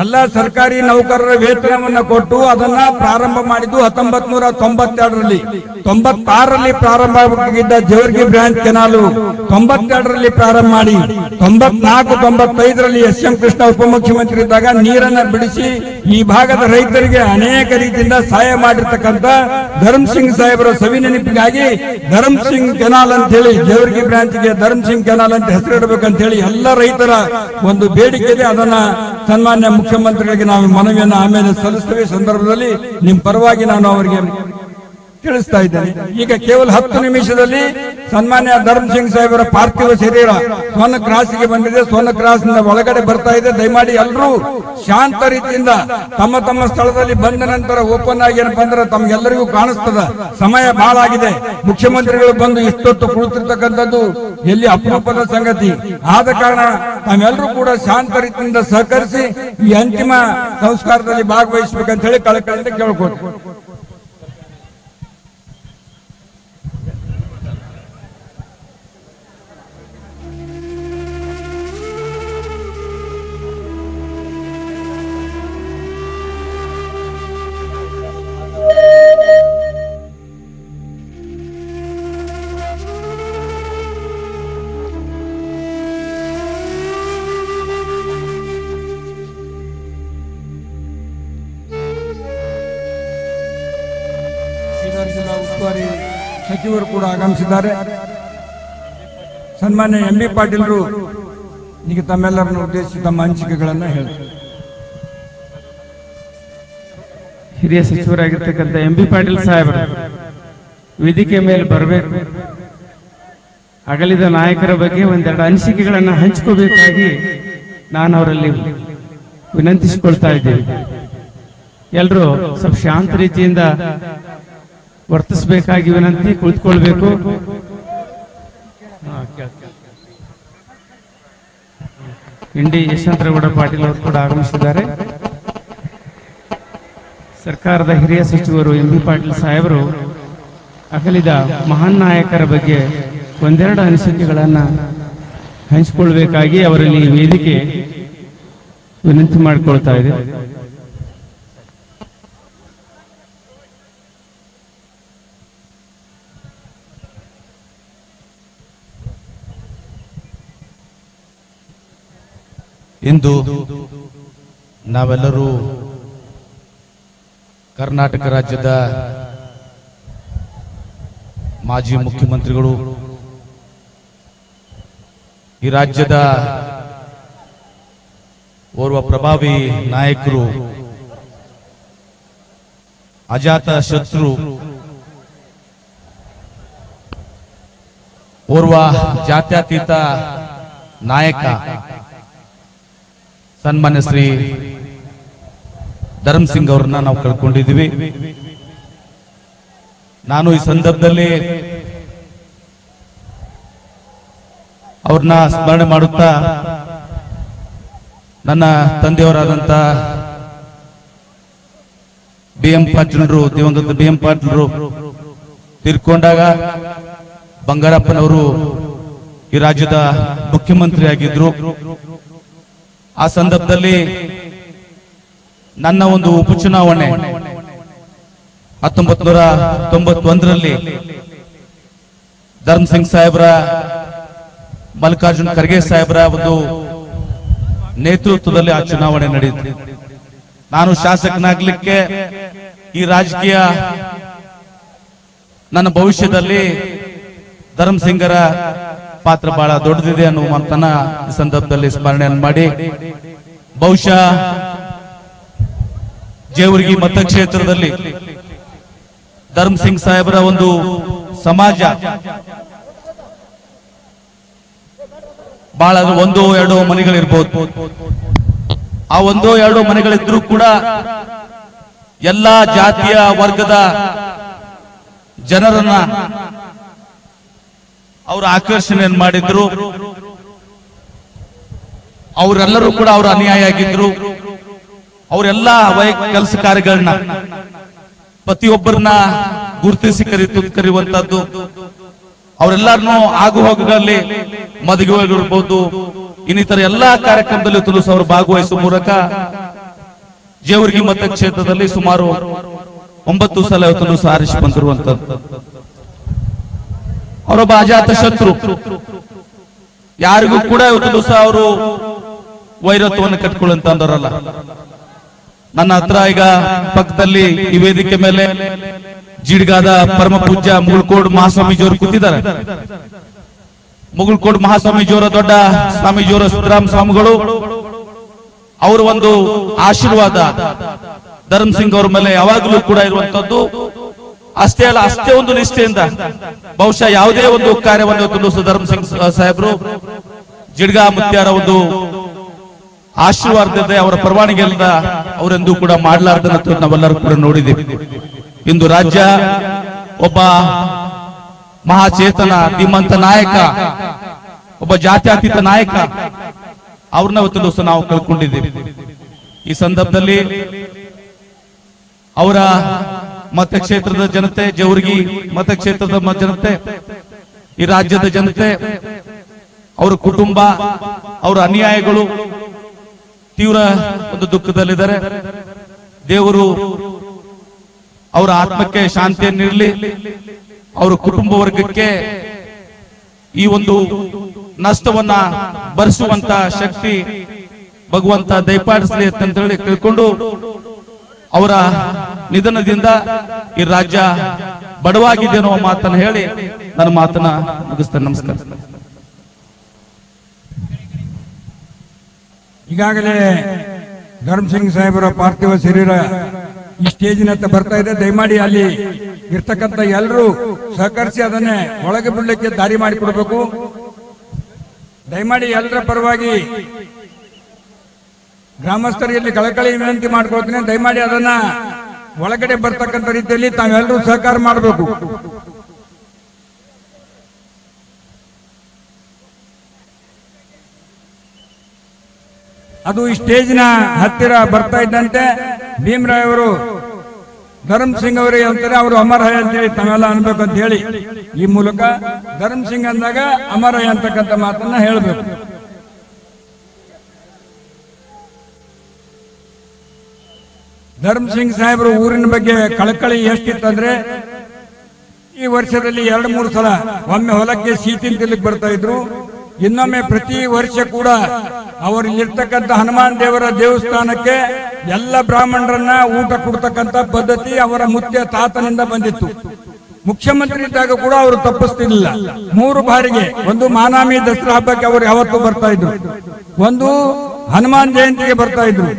ಎಲ್ಲ ಸರ್ಕಾರಿ ನೌಕರರ ವೇತನವನ್ನ ಕೊಟ್ಟು ಅದನ್ನ ಪ್ರಾರಂಭ ಮಾಡಿದ್ದು 1992ರಲ್ಲಿ. 96ರಲ್ಲಿ ಪ್ರಾರಂಭ ಆಗಬೇಕಾಗಿದ್ದ ಜೇವರ್ಗಿ ಬ್ರಾಂಚ್ ಕೆನಾಲು 92ರಲ್ಲಿ ಪ್ರಾರಂಭ ಮಾಡಿ 94-95ರಲ್ಲಿ ಎಸ್.ಎಂ. ಕೃಷ್ಣ ಉಪಮುಖ್ಯಮಂತ್ರಿ ಇದ್ದಾಗ ನೀರನ್ನ ಬಿಡಿಸಿ ಈ ಭಾಗದ ರೈತರಿಗೆ ಅನೇಕ ರೀತಿಯಿಂದ ಸಹಾಯ ಮಾಡಿರ್ತಕ್ಕಂಥ ಧರ್ಮಸಿಂಗ್ ಸಾಹೇಬರ ಸವಿನೆನಪಿಗಾಗಿ ಧರ್ಮಸಿಂಗ್ ಕೆನಾಲ್ ಅಂತ ಹೇಳಿ ಜೇವರ್ಗಿ ಬ್ರಾಂಚ್ಗೆ ಧರ್ಮಸಿಂಗ್ ಕೆನಾಲ್ ಅಂತ ಹೆಸರಿಡಬೇಕಂತ ಹೇಳಿ ಎಲ್ಲ ರೈತರ ಒಂದು ಬೇಡಿಕೆ ಇದೆ. ಅದನ್ನ ಸನ್ಮಾನ್ಯ ಮುಖ್ಯಮಂತ್ರಿಗಳಿಗೆ ನಾವು ಮನವಿಯನ್ನು ಆಮೇಲೆ ಸಲ್ಲಿಸುತ್ತೇವೆ. ಸಂದರ್ಭದಲ್ಲಿ ನಿಮ್ಮ ಪರವಾಗಿ ನಾನು ಅವರಿಗೆ ತಿಳಿಸ್ತಾ ಇದ್ದೇನೆ. ಈಗ ಕೇವಲ 10 ನಿಮಿಷದಲ್ಲಿ ಸನ್ಮಾನ್ಯ ಧರ್ಮಸಿಂಗ್ ಸಾಹೇಬರ ಪಾರ್ಥಿವ ಶರೀರ ಸ್ವರ್ಣ ಕ್ರಾಸ್ಗೆ ಬಂದಿದೆ. ಸ್ವರ್ಣ ಕ್ರಾಸ್ ಒಳಗಡೆ ಬರ್ತಾ ಇದೆ. ದಯಮಾಡಿ ಎಲ್ಲರೂ ಶಾಂತ ರೀತಿಯಿಂದ ತಮ್ಮ ತಮ್ಮ ಸ್ಥಳದಲ್ಲಿ ಬಂದ ನಂತರ ಓಪನ್ ಆಗಿ ಏನಪ್ಪ ಅಂದ್ರೆ ತಮ್ಗೆಲ್ಲರಿಗೂ ಕಾಣಿಸ್ತದ. ಸಮಯ ಬಹಳ ಆಗಿದೆ. ಮುಖ್ಯಮಂತ್ರಿಗಳು ಬಂದು ಇಷ್ಟೊತ್ತು ಕುಳಿತಿರ್ತಕ್ಕಂಥದ್ದು ಎಲ್ಲಿ ಅಪರೂಪದ ಸಂಗತಿ. ಆದ ಕಾರಣ ನಾವೆಲ್ಲರೂ ಕೂಡ ಶಾಂತ ರೀತಿಯಿಂದ ಸಹಕರಿಸಿ ಈ ಅಂತಿಮ ಸಂಸ್ಕಾರದಲ್ಲಿ ಭಾಗವಹಿಸಬೇಕಂತ ಹೇಳಿ ಕಳಕಳಿಯಿಂದ ಕೇಳ್ಕೊಳ್ತೀವಿ. ಜಿಲ್ಲಾ ಉಸ್ತುವಾರಿ ಸಚಿವರು ಕೂಡ ಆಗಮಿಸಿದ್ದಾರೆ. ಸನ್ಮಾನ್ಯ ಎಂ.ಬಿ. ಪಾಟೀಲರು ಈಗ ತಮ್ಮೆಲ್ಲರನ್ನು ಉದ್ದೇಶಿಸಿ ತಮ್ಮ ಅನಿಸಿಕೆಗಳನ್ನು ಹೇಳ್ತಾರೆ. ಹಿರಿಯ ಸಚಿವರಾಗಿರ್ತಕ್ಕಂಥ ಎಂ.ಬಿ. ಪಾಟೀಲ್ ಸಾಹೇಬರು ವೇದಿಕೆ ಮೇಲೆ ಬರಬೇಕು. ಅಗಲಿದ ನಾಯಕರ ಬಗ್ಗೆ ಒಂದೆರಡು ಅನಿಸಿಕೆಗಳನ್ನು ಹಂಚಿಕೋಬೇಕಾಗಿ ನಾನು ಅವರಲ್ಲಿ ವಿನಂತಿಸಿಕೊಳ್ತಾ ಇದ್ದೇನೆ. ಎಲ್ಲರೂ ಸ್ವಲ್ಪ ಶಾಂತ ರೀತಿಯಿಂದ ವರ್ತಿಸಬೇಕಾಗಿ ವಿನಂತಿ. ಕುಳಿತುಕೊಳ್ಬೇಕು. ಇಂಡಿ ಯಶವಂತರಗೌಡ ಪಾಟೀಲ್ ಅವರು ಕೂಡ ಆಗಮಿಸಿದ್ದಾರೆ. ಸರ್ಕಾರದ ಹಿರಿಯ ಸಚಿವರು ಎಂ.ಬಿ. ಪಾಟೀಲ್ ಸಾಹೇಬರು ಅಗಲಿದ ಮಹಾನ್ ನಾಯಕರ ಬಗ್ಗೆ ಒಂದೆರಡು ಅನಿಸಿಕೆಗಳನ್ನು ಹಂಚಿಕೊಳ್ಬೇಕಾಗಿ ಅವರಲ್ಲಿ ವೇದಿಕೆ ವಿನಂತಿ ಮಾಡಿಕೊಳ್ತಾ ಇದೆ. ಇಂದು ನಾವೆಲ್ಲರೂ ಕರ್ನಾಟಕ ರಾಜ್ಯದ ಮಾಜಿ ಮುಖ್ಯಮಂತ್ರಿಗಳು, ಈ ರಾಜ್ಯದ ಓರ್ವ ಪ್ರಭಾವಿ ನಾಯಕರು, ಅಜಾತ ಶತ್ರು, ಓರ್ವ ಜಾತ್ಯತೀತ ನಾಯಕ ಸನ್ಮಾನ್ಯ ಶ್ರೀ ಧರ್ಮ್ ಸಿಂಗ್ ಅವರನ್ನ ನಾವು ಕಳ್ಕೊಂಡಿದ್ದೀವಿ. ನಾನು ಈ ಸಂದರ್ಭದಲ್ಲಿ ಅವ್ರನ್ನ ಸ್ಮರಣೆ ಮಾಡುತ್ತಾ ನನ್ನ ತಂದೆಯವರಾದಂತ BM ಪಾಟೀಲರು, ದಿವಂಗತ BM ಪಾಟೀಲರು ತೀರ್ಕೊಂಡಾಗ ಬಂಗಾರಪ್ಪನವರು ಈ ರಾಜ್ಯದ ಮುಖ್ಯಮಂತ್ರಿ ಆಗಿದ್ರು. ಆ ಸಂದರ್ಭದಲ್ಲಿ ನನ್ನ ಒಂದು ಉಪಚುನಾವಣೆ 1991ರಲ್ಲಿ ಧರ್ಮ್ ಸಿಂಗ್ ಸಾಹೇಬ್ರ, ಮಲ್ಲಿಕಾರ್ಜುನ್ ಖರ್ಗೆ ಸಾಹೇಬ್ರ ಒಂದು ನೇತೃತ್ವದಲ್ಲಿ ಆ ಚುನಾವಣೆ ನಡೆಯಿತು. ನಾನು ಶಾಸಕನಾಗ್ಲಿಕ್ಕೆ ಈ ರಾಜಕೀಯ ನನ್ನ ಭವಿಷ್ಯದಲ್ಲಿ ಧರ್ಮ್ ಸಿಂಗರ ಪಾತ್ರ ಬಹಳ ದೊಡ್ಡದಿದೆ ಅನ್ನುವ ಮಾತನ್ನ ಈ ಸಂದರ್ಭದಲ್ಲಿ ಸ್ಮರಣೆಯನ್ನು ಮಾಡಿ, ಬಹುಶಃ ಜೇವರ್ಗಿ ಮತಕ್ಷೇತ್ರದಲ್ಲಿ ಧರ್ಮ್ ಸಿಂಗ್ ಸಾಹೇಬರ ಒಂದು ಸಮಾಜ ಬಹಳ ಒಂದೋ ಎರಡೋ ಮನೆಗಳಿರ್ಬೋದು. ಆ ಒಂದೋ ಎರಡೋ ಮನೆಗಳಿದ್ರೂ ಕೂಡ ಎಲ್ಲಾ ಜಾತಿಯ ವರ್ಗದ ಜನರನ್ನ ಅವರು ಆಕರ್ಷಣೆಯನ್ನು ಮಾಡಿದ್ರು. ಅವರೆಲ್ಲರೂ ಕೂಡ ಅವರು ಅನ್ಯಾಯ ಆಗಿದ್ರು. ಅವರೆಲ್ಲ ಕೆಲಸ ಕಾರ್ಯಗಳನ್ನ ಪ್ರತಿಯೊಬ್ಬರನ್ನ ಗುರುತಿಸಿ ಕರೆಯುವಂತದ್ದು, ಅವರೆಲ್ಲರನ್ನೂ ಆಗು ಹೋಗುಗಳಲ್ಲಿ ಮದುವೆಗಳಿರ್ಬೋದು, ಇನ್ನಿತರ ಎಲ್ಲಾ ಕಾರ್ಯಕ್ರಮದಲ್ಲಿ ಅವರು ಭಾಗವಹಿಸುವ ಮೂಲಕ ಜೇವರ್ಗಿ ಮತಕ್ಷೇತ್ರದಲ್ಲಿ ಸುಮಾರು 9 ಸಲ ಆರಿಸಿ ಬಂದಿರುವಂತದ್ದು. ಅವರೊಬ್ಬ ಅಜಾತ ಶತ್ರು, ಯಾರಿಗೂ ಕೂಡ ಇವತ್ತು ಸಹ ಅವರು ವೈರತ್ವವನ್ನು ಕಟ್ಕೊಳ್ಳುವಂತಂದವರಲ್ಲ. ನನ್ನ ಹತ್ರ ಈಗ ಪಕ್ಕದಲ್ಲಿ ಈ ವೇದಿಕೆ ಮೇಲೆ ಜಿಡ್ಗಾದ ಪರಮ ಪೂಜ್ಯ ಮುಗುಳ್ಕೋಡ್ ಮಹಾಸ್ವಾಮೀಜಿಯವರು ಕೂತಿದ್ದಾರೆ. ಮುಗುಳ್ಕೋಡ್ ಮಹಾಸ್ವಾಮೀಜಿಯವರ ದೊಡ್ಡ ಸ್ವಾಮೀಜಿಯವರ ಸಿದ್ದರಾಮ ಸ್ವಾಮಿಗಳು, ಅವರ ಒಂದು ಆಶೀರ್ವಾದ ಧರ್ಮ್ ಸಿಂಗ್ ಅವರ ಮೇಲೆ ಯಾವಾಗಲೂ ಕೂಡ ಇರುವಂತದ್ದು. ಅಷ್ಟೇ ಅಲ್ಲ, ಅಷ್ಟೇ ಒಂದು ನಿಷ್ಠೆಯಿಂದ ಬಹುಶಃ ಯಾವುದೇ ಒಂದು ಕಾರ್ಯವನ್ನು ಧರ್ಮ್ ಸಿಂಗ್ ಸಾಹೇಬರು ಜಿಡ್ಗಾ ಮುತ್ಯಾರ ಒಂದು ಆಶೀರ್ವಾದದಿಂದ, ಅವರ ಪರವಾನಗಿಯಿಂದ ಅವರೆಂದೂ ಕೂಡ ಮಾಡಲಾರ್ದ ನಾವೆಲ್ಲರೂ ಕೂಡ ನೋಡಿದ್ದೀವಿ. ಇಂದು ರಾಜ್ಯ ಒಬ್ಬ ಮಹಾಚೇತನ ಧೀಮಂತ ನಾಯಕ, ಒಬ್ಬ ಜಾತ್ಯತೀತ ನಾಯಕ, ಅವ್ರನ್ನ ಇವತ್ತು ನಾವು ಕಳ್ಕೊಂಡಿದ್ದೀವಿ. ಈ ಸಂದರ್ಭದಲ್ಲಿ ಅವರ ಮತಕ್ಷೇತ್ರದ ಜನತೆ, ಜೇವರ್ಗಿ ಮತಕ್ಷೇತ್ರದ ಜನತೆ, ಈ ರಾಜ್ಯದ ಜನತೆ, ಅವರ ಕುಟುಂಬ, ಅವರ ಅನ್ಯಾಯಗಳು ತೀವ್ರ ಒಂದು ದುಃಖದಲ್ಲಿದ್ದಾರೆ. ದೇವರು ಅವರ ಆತ್ಮಕ್ಕೆ ಶಾಂತಿಯನ್ನಿರಲಿ, ಅವರ ಕುಟುಂಬ ವರ್ಗಕ್ಕೆ ಈ ಒಂದು ನಷ್ಟವನ್ನ ಭರಿಸುವಂತ ಶಕ್ತಿ ಭಗವಂತ ದಯಪಾಡಿಸಲಿ ಅಂತ ಹೇಳಿ ಕೇಳಿಕೊಂಡು, ಅವರ ನಿಧನದಿಂದ ಈ ರಾಜ್ಯ ಬಡವಾಗಿದೆ ಅನ್ನೋ ಮಾತನ್ನು ಹೇಳಿ ನನ್ನ ಮಾತನ್ನ ಮುಗಿಸ್ತೇನೆ. ನಮಸ್ಕಾರ. ಈಗಾಗಲೇ ಧರ್ಮ್ ಸಿಂಗ್ ಸಾಹೇಬರ ಪಾರ್ಥಿವ ಶರೀರ ಈ ಸ್ಟೇಜಿನತ್ತ ಬರ್ತಾ ಇದೆ. ದಯಮಾಡಿ ಅಲ್ಲಿ ಇರ್ತಕ್ಕಂಥ ಎಲ್ಲರೂ ಸಹಕರಿಸಿ ಅದನ್ನೇ ಒಳಗೆ ಬಿಡಲಿಕ್ಕೆ ದಾರಿ ಮಾಡಿಕೊಡ್ಬೇಕು. ದಯಮಾಡಿ ಎಲ್ಲರ ಪರವಾಗಿ ಗ್ರಾಮಸ್ಥರಲ್ಲಿ ಕಳಕಳಿ ವಿನಂತಿ ಮಾಡ್ಕೊಳ್ತೀನಿ. ದಯಮಾಡಿ ಅದನ್ನ ಒಳಗಡೆ ಬರ್ತಕ್ಕಂಥ ರೀತಿಯಲ್ಲಿ ತಾವೆಲ್ಲರೂ ಸಹಕಾರ ಮಾಡಬೇಕು. ಅದು ಈ ಸ್ಟೇಜಿನ ಹತ್ತಿರ ಬರ್ತಾ ಇದ್ದಂತೆ ಭೀಮರಾಯ್ ಅವರು ಧರ್ಮ್ ಸಿಂಗ್ ಅವರಿಗೆ ಅಂತಾರೆ, ಅವರು ಅಮರ್ ಹೈ ಅಂತೇಳಿ ತಾವೆಲ್ಲ ಅನ್ಬೇಕು ಅಂತ ಹೇಳಿ ಈ ಮೂಲಕ ಧರ್ಮ್ ಸಿಂಗ್ ಅಂದಾಗ ಅಮರ್ ಹೈ ಅಂತಕ್ಕಂಥ ಮಾತನ್ನ ಹೇಳಬೇಕು. ಧರ್ಮ್ ಸಿಂಗ್ ಸಾಹೇಬರು ಊರಿನ ಬಗ್ಗೆ ಕಳಕಳಿ ಎಷ್ಟಿತ್ತಂದ್ರೆ ಈ ವರ್ಷದಲ್ಲಿ 2-3 ಸಲ ಒಮ್ಮೆ ಹೊಲಕ್ಕೆ ಸೀತಿನ ತಿನ್ಲಿಕ್ಕೆ ಬರ್ತಾ ಇದ್ರು. ಇನ್ನೊಮ್ಮೆ ಪ್ರತಿ ವರ್ಷ ಕೂಡ ಅವರಲ್ಲಿರ್ತಕ್ಕಂಥ ಹನುಮಾನ್ ದೇವರ ದೇವಸ್ಥಾನಕ್ಕೆ ಎಲ್ಲ ಬ್ರಾಹ್ಮಣರನ್ನ ಊಟ ಕೊಡ್ತಕ್ಕಂಥ ಪದ್ಧತಿ ಅವರ ಮುತ್ಯ ತಾತನಿಂದ ಬಂದಿತ್ತು. ಮುಖ್ಯಮಂತ್ರಿ ಇದ್ದಾಗ ಕೂಡ ಅವರು ತಪ್ಪಿಸ್ತಿರ್ಲಿಲ್ಲ. 3 ಬಾರಿಗೆ, ಒಂದು ಮಾನಾಮಿ ದಸರಾ ಹಬ್ಬಕ್ಕೆ ಅವರು ಯಾವತ್ತೂ ಬರ್ತಾ ಇದ್ರು, ಒಂದು ಹನುಮಾನ್ ಜಯಂತಿಗೆ ಬರ್ತಾ ಇದ್ರು,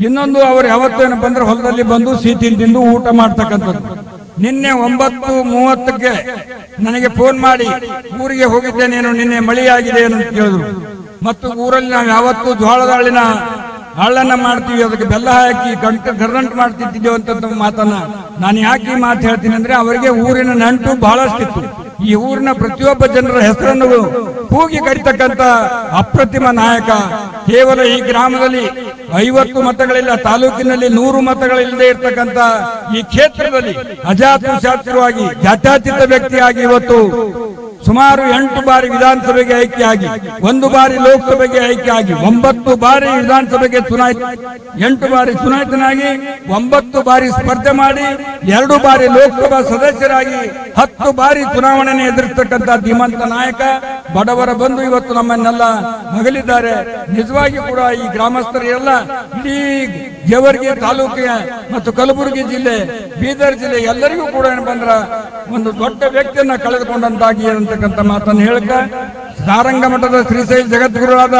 ಇನ್ನೊಂದು ಅವರು ಯಾವತ್ತೂ ಏನಪ್ಪ ಅಂದ್ರೆ ಹೊಲದಲ್ಲಿ ಬಂದು ಸೀತಿನ ತಿಂದು ಊಟ ಮಾಡ್ತಕ್ಕಂಥದ್ದು. ನಿನ್ನೆ 9:30ಕ್ಕೆ ನನಗೆ ಫೋನ್ ಮಾಡಿ ಊರಿಗೆ ಹೋಗಿದ್ದೇನೇನು, ನಿನ್ನೆ ಮಳೆಯಾಗಿದೆ ಅಂತ ಕೇಳಿದ್ರು. ಮತ್ತು ಊರಲ್ಲಿ ನಾವು ಯಾವತ್ತೂ ಜೋಳದ ಹಳ್ಳನ್ನ ಮಾಡ್ತೀವಿ, ಅದಕ್ಕೆ ಬೆಲ್ಲ ಹಾಕಿ ಕರ್ರಂಟ್ ಮಾಡ್ತಿದ್ದೇವೆ ಅಂತ ಮಾತನ್ನ ನಾನು ಯಾಕೆ ಈ ಮಾತು ಹೇಳ್ತೀನಿ ಅಂದ್ರೆ, ಅವರಿಗೆ ಊರಿನ ನಂಟು ಬಹಳಷ್ಟಿತ್ತು. ಈ ಊರಿನ ಪ್ರತಿಯೊಬ್ಬ ಜನರ ಹೆಸರನ್ನು ಕೂಗಿ ಕರಿತಕ್ಕಂತ ಅಪ್ರತಿಮ ನಾಯಕ. ಕೇವಲ ಈ ಗ್ರಾಮದಲ್ಲಿ 50 ಮತಗಳಿಲ್ಲ, ತಾಲೂಕಿನಲ್ಲಿ 100 ಮತಗಳಿಲ್ಲದೆ ಇರ್ತಕ್ಕಂಥ ಈ ಕ್ಷೇತ್ರದಲ್ಲಿ ಅಜಾತಶಾಸ್ತ್ರವಾಗಿ ಜಾತ್ಯತೀತ ವ್ಯಕ್ತಿಯಾಗಿ ಇವತ್ತು ಸುಮಾರು 8 ಬಾರಿ ವಿಧಾನಸಭೆಗೆ ಆಯ್ಕೆಯಾಗಿ, 1 ಬಾರಿ ಲೋಕಸಭೆಗೆ ಆಯ್ಕೆಯಾಗಿ, 9 ಬಾರಿ ವಿಧಾನಸಭೆಗೆ 8 ಬಾರಿ ಚುನಾಯಿತನಾಗಿ, 9 ಬಾರಿ ಸ್ಪರ್ಧೆ ಮಾಡಿ, 2 ಬಾರಿ ಲೋಕಸಭಾ ಸದಸ್ಯರಾಗಿ, 10 ಬಾರಿ ಚುನಾವಣೆಯನ್ನು ಎದುರಿಸತಕ್ಕಂಥ ಧೀಮಂತ ನಾಯಕ. ಬಡವರ ಬಂಧು ಇವತ್ತು ನಮ್ಮನ್ನೆಲ್ಲ ಮಗಲಿದ್ದಾರೆ. ನಿಜವಾಗಿ ಕೂಡ ಈ ಗ್ರಾಮಸ್ಥರೆಲ್ಲ ಇಡೀ ಜೇವರ್ಗಿ ತಾಲೂಕಿನ ಮತ್ತು ಕಲಬುರಗಿ ಜಿಲ್ಲೆ, ಬೀದರ್ ಜಿಲ್ಲೆ ಎಲ್ಲರಿಗೂ ಕೂಡ ಏನಪ್ಪ ಅಂದ್ರ ಒಂದು ದೊಡ್ಡ ವ್ಯಕ್ತಿಯನ್ನ ಕಳೆದುಕೊಂಡಂತಾಗಿ ಅಂತಕ್ಕಂಥ ಮಾತನ್ನು ಹೇಳಕ, ಸಾರಂಗ ಮಠದ ಶ್ರೀಶೈಲ ಜಗದ್ಗುರುವಾದ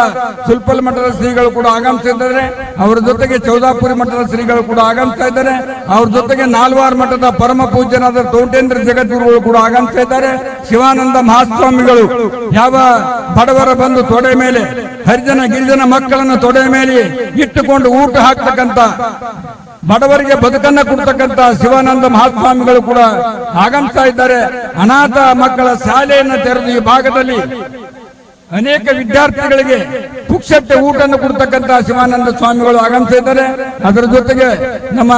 ಸುಲ್ಪಲ್ ಮಠದ ಶ್ರೀಗಳು ಕೂಡ ಆಗಮಿಸಿದ್ದಾರೆ. ಅವರ ಜೊತೆಗೆ ಚೌದಾಪುರಿ ಮಠದ ಶ್ರೀಗಳು ಕೂಡ ಆಗಮಿಸ್ತಾ ಇದ್ದಾರೆ. ಅವ್ರ ಜೊತೆಗೆ ನಾಲ್ವಾರ್ ಮಠದ ಪರಮ ಪೂಜ್ಯನಾದ ತೋಟೇಂದ್ರ ಜಗದ್ಗುರುಗಳು ಕೂಡ ಆಗಮಿಸ್ತಾ ಇದ್ದಾರೆ. ಶಿವಾನಂದ ಮಹಾಸ್ವಾಮಿಗಳು ಯಾವ ಬಡವರ ಬಂದು ತೊಡೆ ಮೇಲೆ, ಹರಿಜನ ಗಿರಿಜನ ಮಕ್ಕಳನ್ನು ತೊಡೆ ಮೇಲೆ ಇಟ್ಟುಕೊಂಡು ಊಟ ಹಾಕ್ತಕ್ಕಂಥ, ಬಡವರಿಗೆ ಬದುಕನ್ನ ಕೊಡ್ತಕ್ಕಂಥ ಶಿವಾನಂದ ಮಹಾಸ್ವಾಮಿಗಳು ಕೂಡ ಆಗಮಿಸ್ತಾ ಇದ್ದಾರೆ. ಅನಾಥ ಮಕ್ಕಳ ಶಾಲೆಯನ್ನು ತೆರೆದು ಈ ಭಾಗದಲ್ಲಿ ಅನೇಕ ವಿದ್ಯಾರ್ಥಿಗಳಿಗೆ ಪುಕ್ಷತೆ ಊಟನ್ನು ಕೊಡ್ತಕ್ಕಂಥ ಶಿವಾನಂದ ಸ್ವಾಮಿಗಳು ಆಗಮಿಸಿದ್ದಾರೆ. ಅದರ ಜೊತೆಗೆ ನಮ್ಮ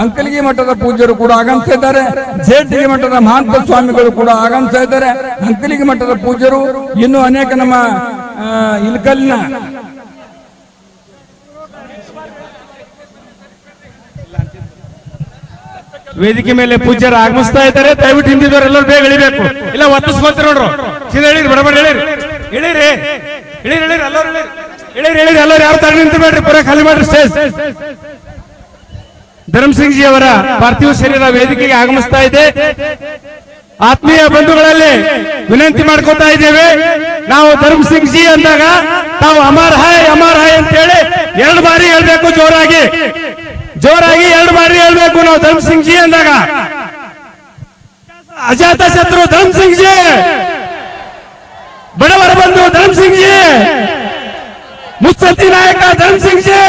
ಅಂಕಲಿಗಿ ಮಠದ ಪೂಜ್ಯರು ಕೂಡ ಆಗಮಿಸಿದ್ದಾರೆ. ಜೇಟಿಗೆ ಮಠದ ಮಹಾಂತ ಸ್ವಾಮಿಗಳು ಕೂಡ ಆಗಮಿಸ್ತಾ ಇದ್ದಾರೆ. ಅಂಕಲಿಗಿ ಮಠದ ಪೂಜ್ಯರು, ಇನ್ನು ಅನೇಕ ನಮ್ಮ ಇಲ್ಕಲ್ನ ವೇದಿಕೆ ಮೇಲೆ ಪೂಜ್ಯರು ಆಗಮಿಸ್ತಾ ಇದ್ದಾರೆ. ದಯವಿಟ್ಟು ಹಿಂದಿದವರೆಲ್ಲರೂ ಬೇಗ ಇಳಿಬೇಕು, ಇಲ್ಲ ಒತ್ತಿಸ್ಕೊಂತೀರಿ ನೋಡ್ರು. ಸೀದಾ ಹೇಳಿರಿ, ಬಡಬಡ ಹೇಳಿರಿ, ಹೇಳಿರಿ ಹೇಳಿರಿ ಹೇಳಿರಿ ಎಲ್ಲರೂ ಹೇಳಿರಿ ಹೇಳಿರಿ ಎಲ್ಲರೂ ಯಾರು ತಡೆ ನಿಂತಿಬೇಡ್ರಿ, ಪೂರ ಖಾಲಿ ಮಾಡ್ರಿ ಸ್ಟೇಜ್. ಧರ್ಮ್ ಸಿಂಗ್ ಜಿ ಅವರ ಪಾರ್ಥಿವ ಶರೀರ ವೇದಿಕೆಗೆ ಆಗಮಿಸ್ತಾ ಇದೆ. ಆತ್ಮೀಯ ಬಂಧುಗಳಲ್ಲಿ ವಿನಂತಿ ಮಾಡ್ಕೋತಾ ಇದ್ದೇವೆ, ನಾವು ಧರ್ಮ್ ಸಿಂಗ್ ಜಿ ಅಂದಾಗ ತಾವು ಅಮರ್ ಹೈ ಅಂತ ಹೇಳಿ 2 ಬಾರಿ ಹೇಳ್ಬೇಕು, ಜೋರಾಗಿ 2 ಬಾರಿ ಹೇಳ್ಬೇಕು. ನಾವು ಧರ್ಮ್ ಸಿಂಗ್ ಜಿ ಅಂದಾಗ ಅಜಾತ ಶತ್ರು ಧರ್ಮ್ ಸಿಂಗ್ ಜಿ, ಬಡವರ ಬಂಧು ಧರ್ಮ್ ಸಿಂಗ್ ಜಿ, ಮುತ್ಸದ್ದಿ ನಾಯಕ ಧರ್ಮ್ ಸಿಂಗ್ ಜಿ,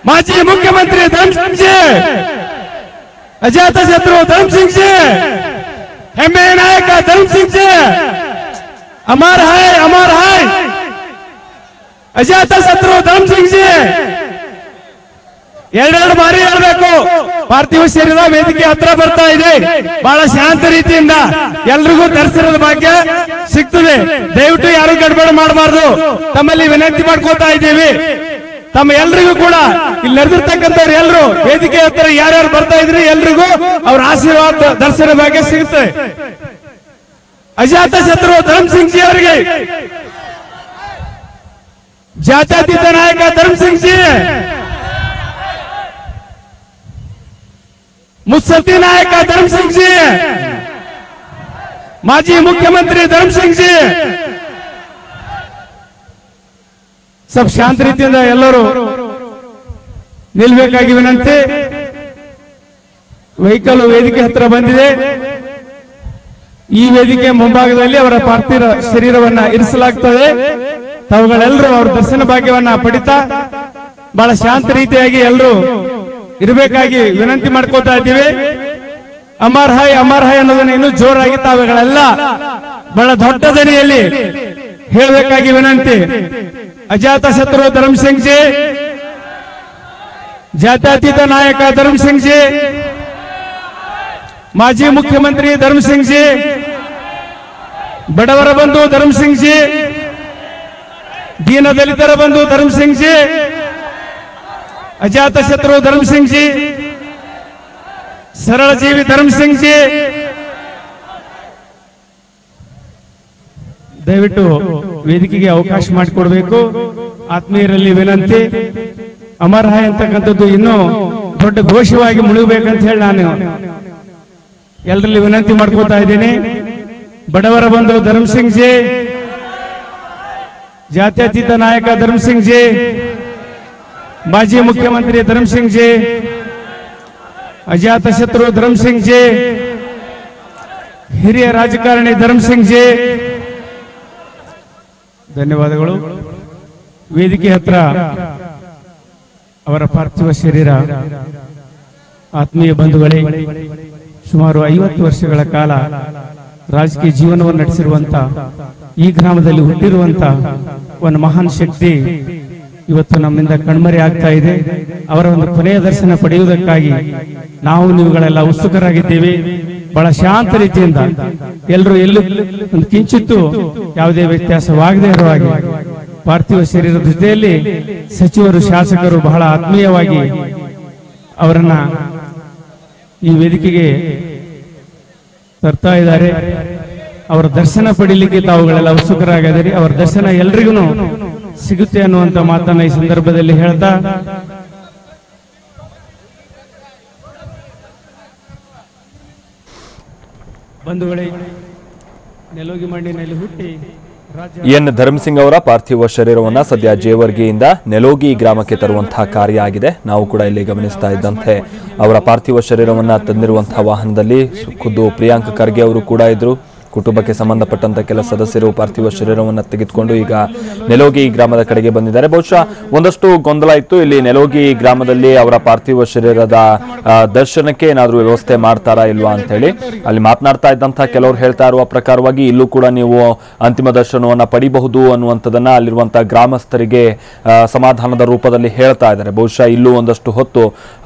ಮಾಜಿ ಮುಖ್ಯಮಂತ್ರಿ ಧರ್ಮ್ ಸಿಂಗ್ ಜಿ, ಅಜಾತ ಶತ್ರು ಧರ್ಮ್ ಸಿಂಗ್ ಜಿ, ಹೆಮ್ಮೆಯ ನಾಯಕ ಧರ್ಮ್ ಸಿಂಗ್ ಜಿ, ಅಮರ್ ಹೈ ಅಜಾತ ಶತ್ರು ಧರ್ಮ್ ಸಿಂಗ್ ಜಿ. 2 ಬಾರಿ ಹೇಳ್ಬೇಕು. ಪಾರ್ಥಿವ ಶರೀರ ವೇದಿಕೆ ಹತ್ರ ಬರ್ತಾ ಇದೆ. ಬಹಳ ಶಾಂತ ರೀತಿಯಿಂದ ಎಲ್ರಿಗೂ ದರ್ಶನದ ಭಾಗ್ಯ ಸಿಗ್ತದೆ. ದಯವಿಟ್ಟು ಯಾರು ಗಡಬಡ ಮಾಡಬಾರ್ದು, ತಮ್ಮಲ್ಲಿ ವಿನಂತಿ ಮಾಡ್ಕೋತಾ ಇದ್ದೀವಿ. ತಮ್ಮ ಎಲ್ರಿಗೂ ಕೂಡ ಇಲ್ಲಿ ನಡೆದಿರ್ತಕ್ಕಂಥವ್ರು ಎಲ್ಲರೂ ವೇದಿಕೆ ಹತ್ರ ಯಾರ್ಯಾರು ಬರ್ತಾ ಇದ್ರಿ ಎಲ್ರಿಗೂ ಅವ್ರ ಆಶೀರ್ವಾದ ದರ್ಶನ ಭಾಗ್ಯ ಸಿಗುತ್ತೆ. ಅಜಾತ ಶತ್ರು ಧರ್ಮ್ ಸಿಂಗ್ ಜಿ ಅವರಿಗೆ, ಜಾತ್ಯತೀತ ನಾಯಕ ಧರ್ಮ್ ಸಿಂಗ್ ಜಿ, ಮುತ್ಸದ್ದಿ ನಾಯಕ ಧರ್ಮ್ ಸಿಂಗ್ ಜಿ, ಮಾಜಿ ಮುಖ್ಯಮಂತ್ರಿ ಧರ್ಮ್ ಸಿಂಗ್ ಜಿ. ಸ್ವಲ್ಪ ಶಾಂತ ರೀತಿಯಿಂದ ಎಲ್ಲರೂ ನಿಲ್ಬೇಕಾಗಿ ವಿನಂತಿ. ವೆಹಿಕಲ್ ವೇದಿಕೆ ಹತ್ರ ಬಂದಿದೆ. ಈ ವೇದಿಕೆ ಮುಂಭಾಗದಲ್ಲಿ ಅವರ ಪಾರ್ಥಿವ ಶರೀರವನ್ನ ಇರಿಸಲಾಗ್ತದೆ. ತಾವುಗಳೆಲ್ಲರೂ ಅವರ ದರ್ಶನ ಭಾಗ್ಯವನ್ನ ಪಡಿತಾ ಬಹಳ ಶಾಂತ ರೀತಿಯಾಗಿ ಎಲ್ಲರೂ ಇರಬೇಕಾಗಿ ವಿನಂತಿ ಮಾಡ್ಕೋತಾ ಇದ್ದೀವಿ. ಅಮರ್ ಹೈ ಅನ್ನೋದನ್ನ ಇನ್ನೂ ಜೋರಾಗಿ ತಾವುಗಳೆಲ್ಲ ಬಹಳ ದೊಡ್ಡ ದನಿಯಲ್ಲಿ ಹೇಳಬೇಕಾಗಿ ವಿನಂತಿ. ಅಜಾತ ಶತ್ರು ಧರ್ಮ್ ಸಿಂಗ್ ಜಿ, ಜಾತ್ಯತೀತ ನಾಯಕ ಧರ್ಮ್ ಸಿಂಗ್ ಜಿ, ಮಾಜಿ ಮುಖ್ಯಮಂತ್ರಿ ಧರ್ಮ್ ಸಿಂಗ್ ಜಿ, ಬಡವರ ಬಂಧು ಧರ್ಮ್ ಸಿಂಗ್ ಜಿ, ದೀನ ದಲಿತರ ಬಂಧು ಧರ್ಮ್ ಸಿಂಗ್ ಜಿ, ಅಜಾತ ಶತ್ರು ಧರ್ಮ್ ಸಿಂಗ್ ಜಿ, ಸರಳ ಜೀವಿ ಧರ್ಮ್ ಸಿಂಗ್ ಜಿ, ದಯವಿಟ್ಟು ವೇದಿಕೆಗೆ ಅವಕಾಶ ಮಾಡಿಕೊಡ್ಬೇಕು. ಆತ್ಮೀಯರಲ್ಲಿ ವಿನಂತಿ. ಅಮರಹಾಯ್ ಅಂತಕ್ಕಂಥದ್ದು ಇನ್ನೂ ದೊಡ್ಡ ಘೋಷವಾಗಿ ಮುಳುಗಬೇಕಂತ ಹೇಳಿ ನಾನು ಎಲ್ಲರಲ್ಲಿ ವಿನಂತಿ ಮಾಡ್ಕೋತಾ ಇದ್ದೀನಿ. ಬಡವರ ಬಂಧು ಧರ್ಮ್ ಸಿಂಗ್ ಜಿ, ಜಾತ್ಯತೀತ ನಾಯಕ ಧರ್ಮ್ ಸಿಂಗ್ ಜಿ, ಮಾಜಿ ಮುಖ್ಯಮಂತ್ರಿ ಧರ್ಮ್ ಸಿಂಗ್ ಜಿ, ಅಜಾತ ಶತ್ರು ಧರ್ಮ್ ಸಿಂಗ್ ಜಿ, ಹಿರಿಯ ರಾಜಕಾರಣಿ ಧರ್ಮ್ ಸಿಂಗ್ ಜಿ, ಧನ್ಯವಾದಗಳು. ವೇದಿಕೆ ಹತ್ರ ಅವರ ಪಾರ್ಥಿವ ಶರೀರ, ಆತ್ಮೀಯ ಬಂಧುಗಳೇ, ಸುಮಾರು 50 ವರ್ಷಗಳ ಕಾಲ ರಾಜಕೀಯ ಜೀವನವನ್ನು ನಡೆಸಿರುವಂತ ಈ ಗ್ರಾಮದಲ್ಲಿ ಹುಟ್ಟಿರುವಂತ ಒಂದು ಮಹಾನ್ ಶಕ್ತಿ ಇವತ್ತು ನಮ್ಮಿಂದ ಕಣ್ಮರೆ ಆಗ್ತಾ ಇದೆ. ಅವರ ಒಂದು ಕೊನೆಯ ದರ್ಶನ ಪಡೆಯುವುದಕ್ಕಾಗಿ ನಾವು ನೀವುಗಳೆಲ್ಲ ಉತ್ಸುಕರಾಗಿದ್ದೇವೆ. ಬಹಳ ಶಾಂತ ರೀತಿಯಿಂದ ಎಲ್ಲರೂ ಒಂದು ಕಿಂಚಿತ್ತು ಯಾವುದೇ ವ್ಯತ್ಯಾಸವಾಗದೇ ಇರುವ ಹಾಗೆ ಪಾರ್ಥಿವ ಶರೀರದ ಜೊತೆಯಲ್ಲಿ ಸಚಿವರು, ಶಾಸಕರು ಬಹಳ ಆತ್ಮೀಯವಾಗಿ ಅವರನ್ನ ಈ ವೇದಿಕೆಗೆ ತರ್ತಾ ಇದ್ದಾರೆ. ಅವರ ದರ್ಶನ ಪಡೀಲಿಕ್ಕೆ ತಾವುಗಳೆಲ್ಲ ಉತ್ಸುಕರಾಗಿದ್ದಾರೆ. ಅವರ ದರ್ಶನ ಎಲ್ರಿಗೂ ಸಿಗುತ್ತೆ ಅನ್ನುವಂತ ಮಾತನ್ನ ಈ ಸಂದರ್ಭದಲ್ಲಿ ಹೇಳ್ತಾ, ಬಂಧುಗಳೇ, ನೆಲೋಗಿ ಮಣ್ಣಿನಲ್ಲಿ ಹುಟ್ಟಿ ಎನ್ ಧರ್ಮಸಿಂಗ್ ಅವರ ಪಾರ್ಥಿವ ಶರೀರವನ್ನ ಸದ್ಯ ಜೇವರ್ಗಿಯಿಂದ ನೆಲೋಗಿ ಗ್ರಾಮಕ್ಕೆ ತರುವಂತಹ ಕಾರ್ಯ ಆಗಿದೆ. ನಾವು ಕೂಡ ಇಲ್ಲಿ ಗಮನಿಸ್ತಾ ಇದ್ದಂತೆ ಅವರ ಪಾರ್ಥಿವ ಶರೀರವನ್ನ ತಂದಿರುವಂತಹ ವಾಹನದಲ್ಲಿ ಖುದ್ದು ಪ್ರಿಯಾಂಕ್ ಖರ್ಗೆ ಅವರು ಕೂಡ ಇದ್ರು. ಕುಟುಂಬಕ್ಕೆ ಸಂಬಂಧಪಟ್ಟಂತ ಕೆಲ ಸದಸ್ಯರು ಪಾರ್ಥಿವ ಶರೀರವನ್ನು ತೆಗೆದುಕೊಂಡು ಈಗ ನೆಲೋಗಿ ಗ್ರಾಮದ ಕಡೆಗೆ ಬಂದಿದ್ದಾರೆ. ಬಹುಶಃ ಒಂದಷ್ಟು ಗೊಂದಲ ಇತ್ತು ಇಲ್ಲಿ ನೆಲೋಗಿ ಗ್ರಾಮದಲ್ಲಿ ಅವರ ಪಾರ್ಥಿವ ಶರೀರದ ದರ್ಶನಕ್ಕೆ ಏನಾದರೂ ವ್ಯವಸ್ಥೆ ಮಾಡ್ತಾರಾ ಇಲ್ವಾ ಅಂತ ಹೇಳಿ ಅಲ್ಲಿ ಮಾತನಾಡ್ತಾ ಇದ್ದಂತಹ ಕೆಲವರು ಹೇಳ್ತಾ ಇರುವ ಪ್ರಕಾರವಾಗಿ ಇಲ್ಲೂ ಕೂಡ ನೀವು ಅಂತಿಮ ದರ್ಶನವನ್ನ ಪಡಿಬಹುದು ಅನ್ನುವಂಥದ್ದನ್ನ ಅಲ್ಲಿರುವಂತಹ ಗ್ರಾಮಸ್ಥರಿಗೆ ಸಮಾಧಾನದ ರೂಪದಲ್ಲಿ ಹೇಳ್ತಾ ಇದ್ದಾರೆ. ಬಹುಶಃ ಇಲ್ಲೂ ಒಂದಷ್ಟು ಹೊತ್ತು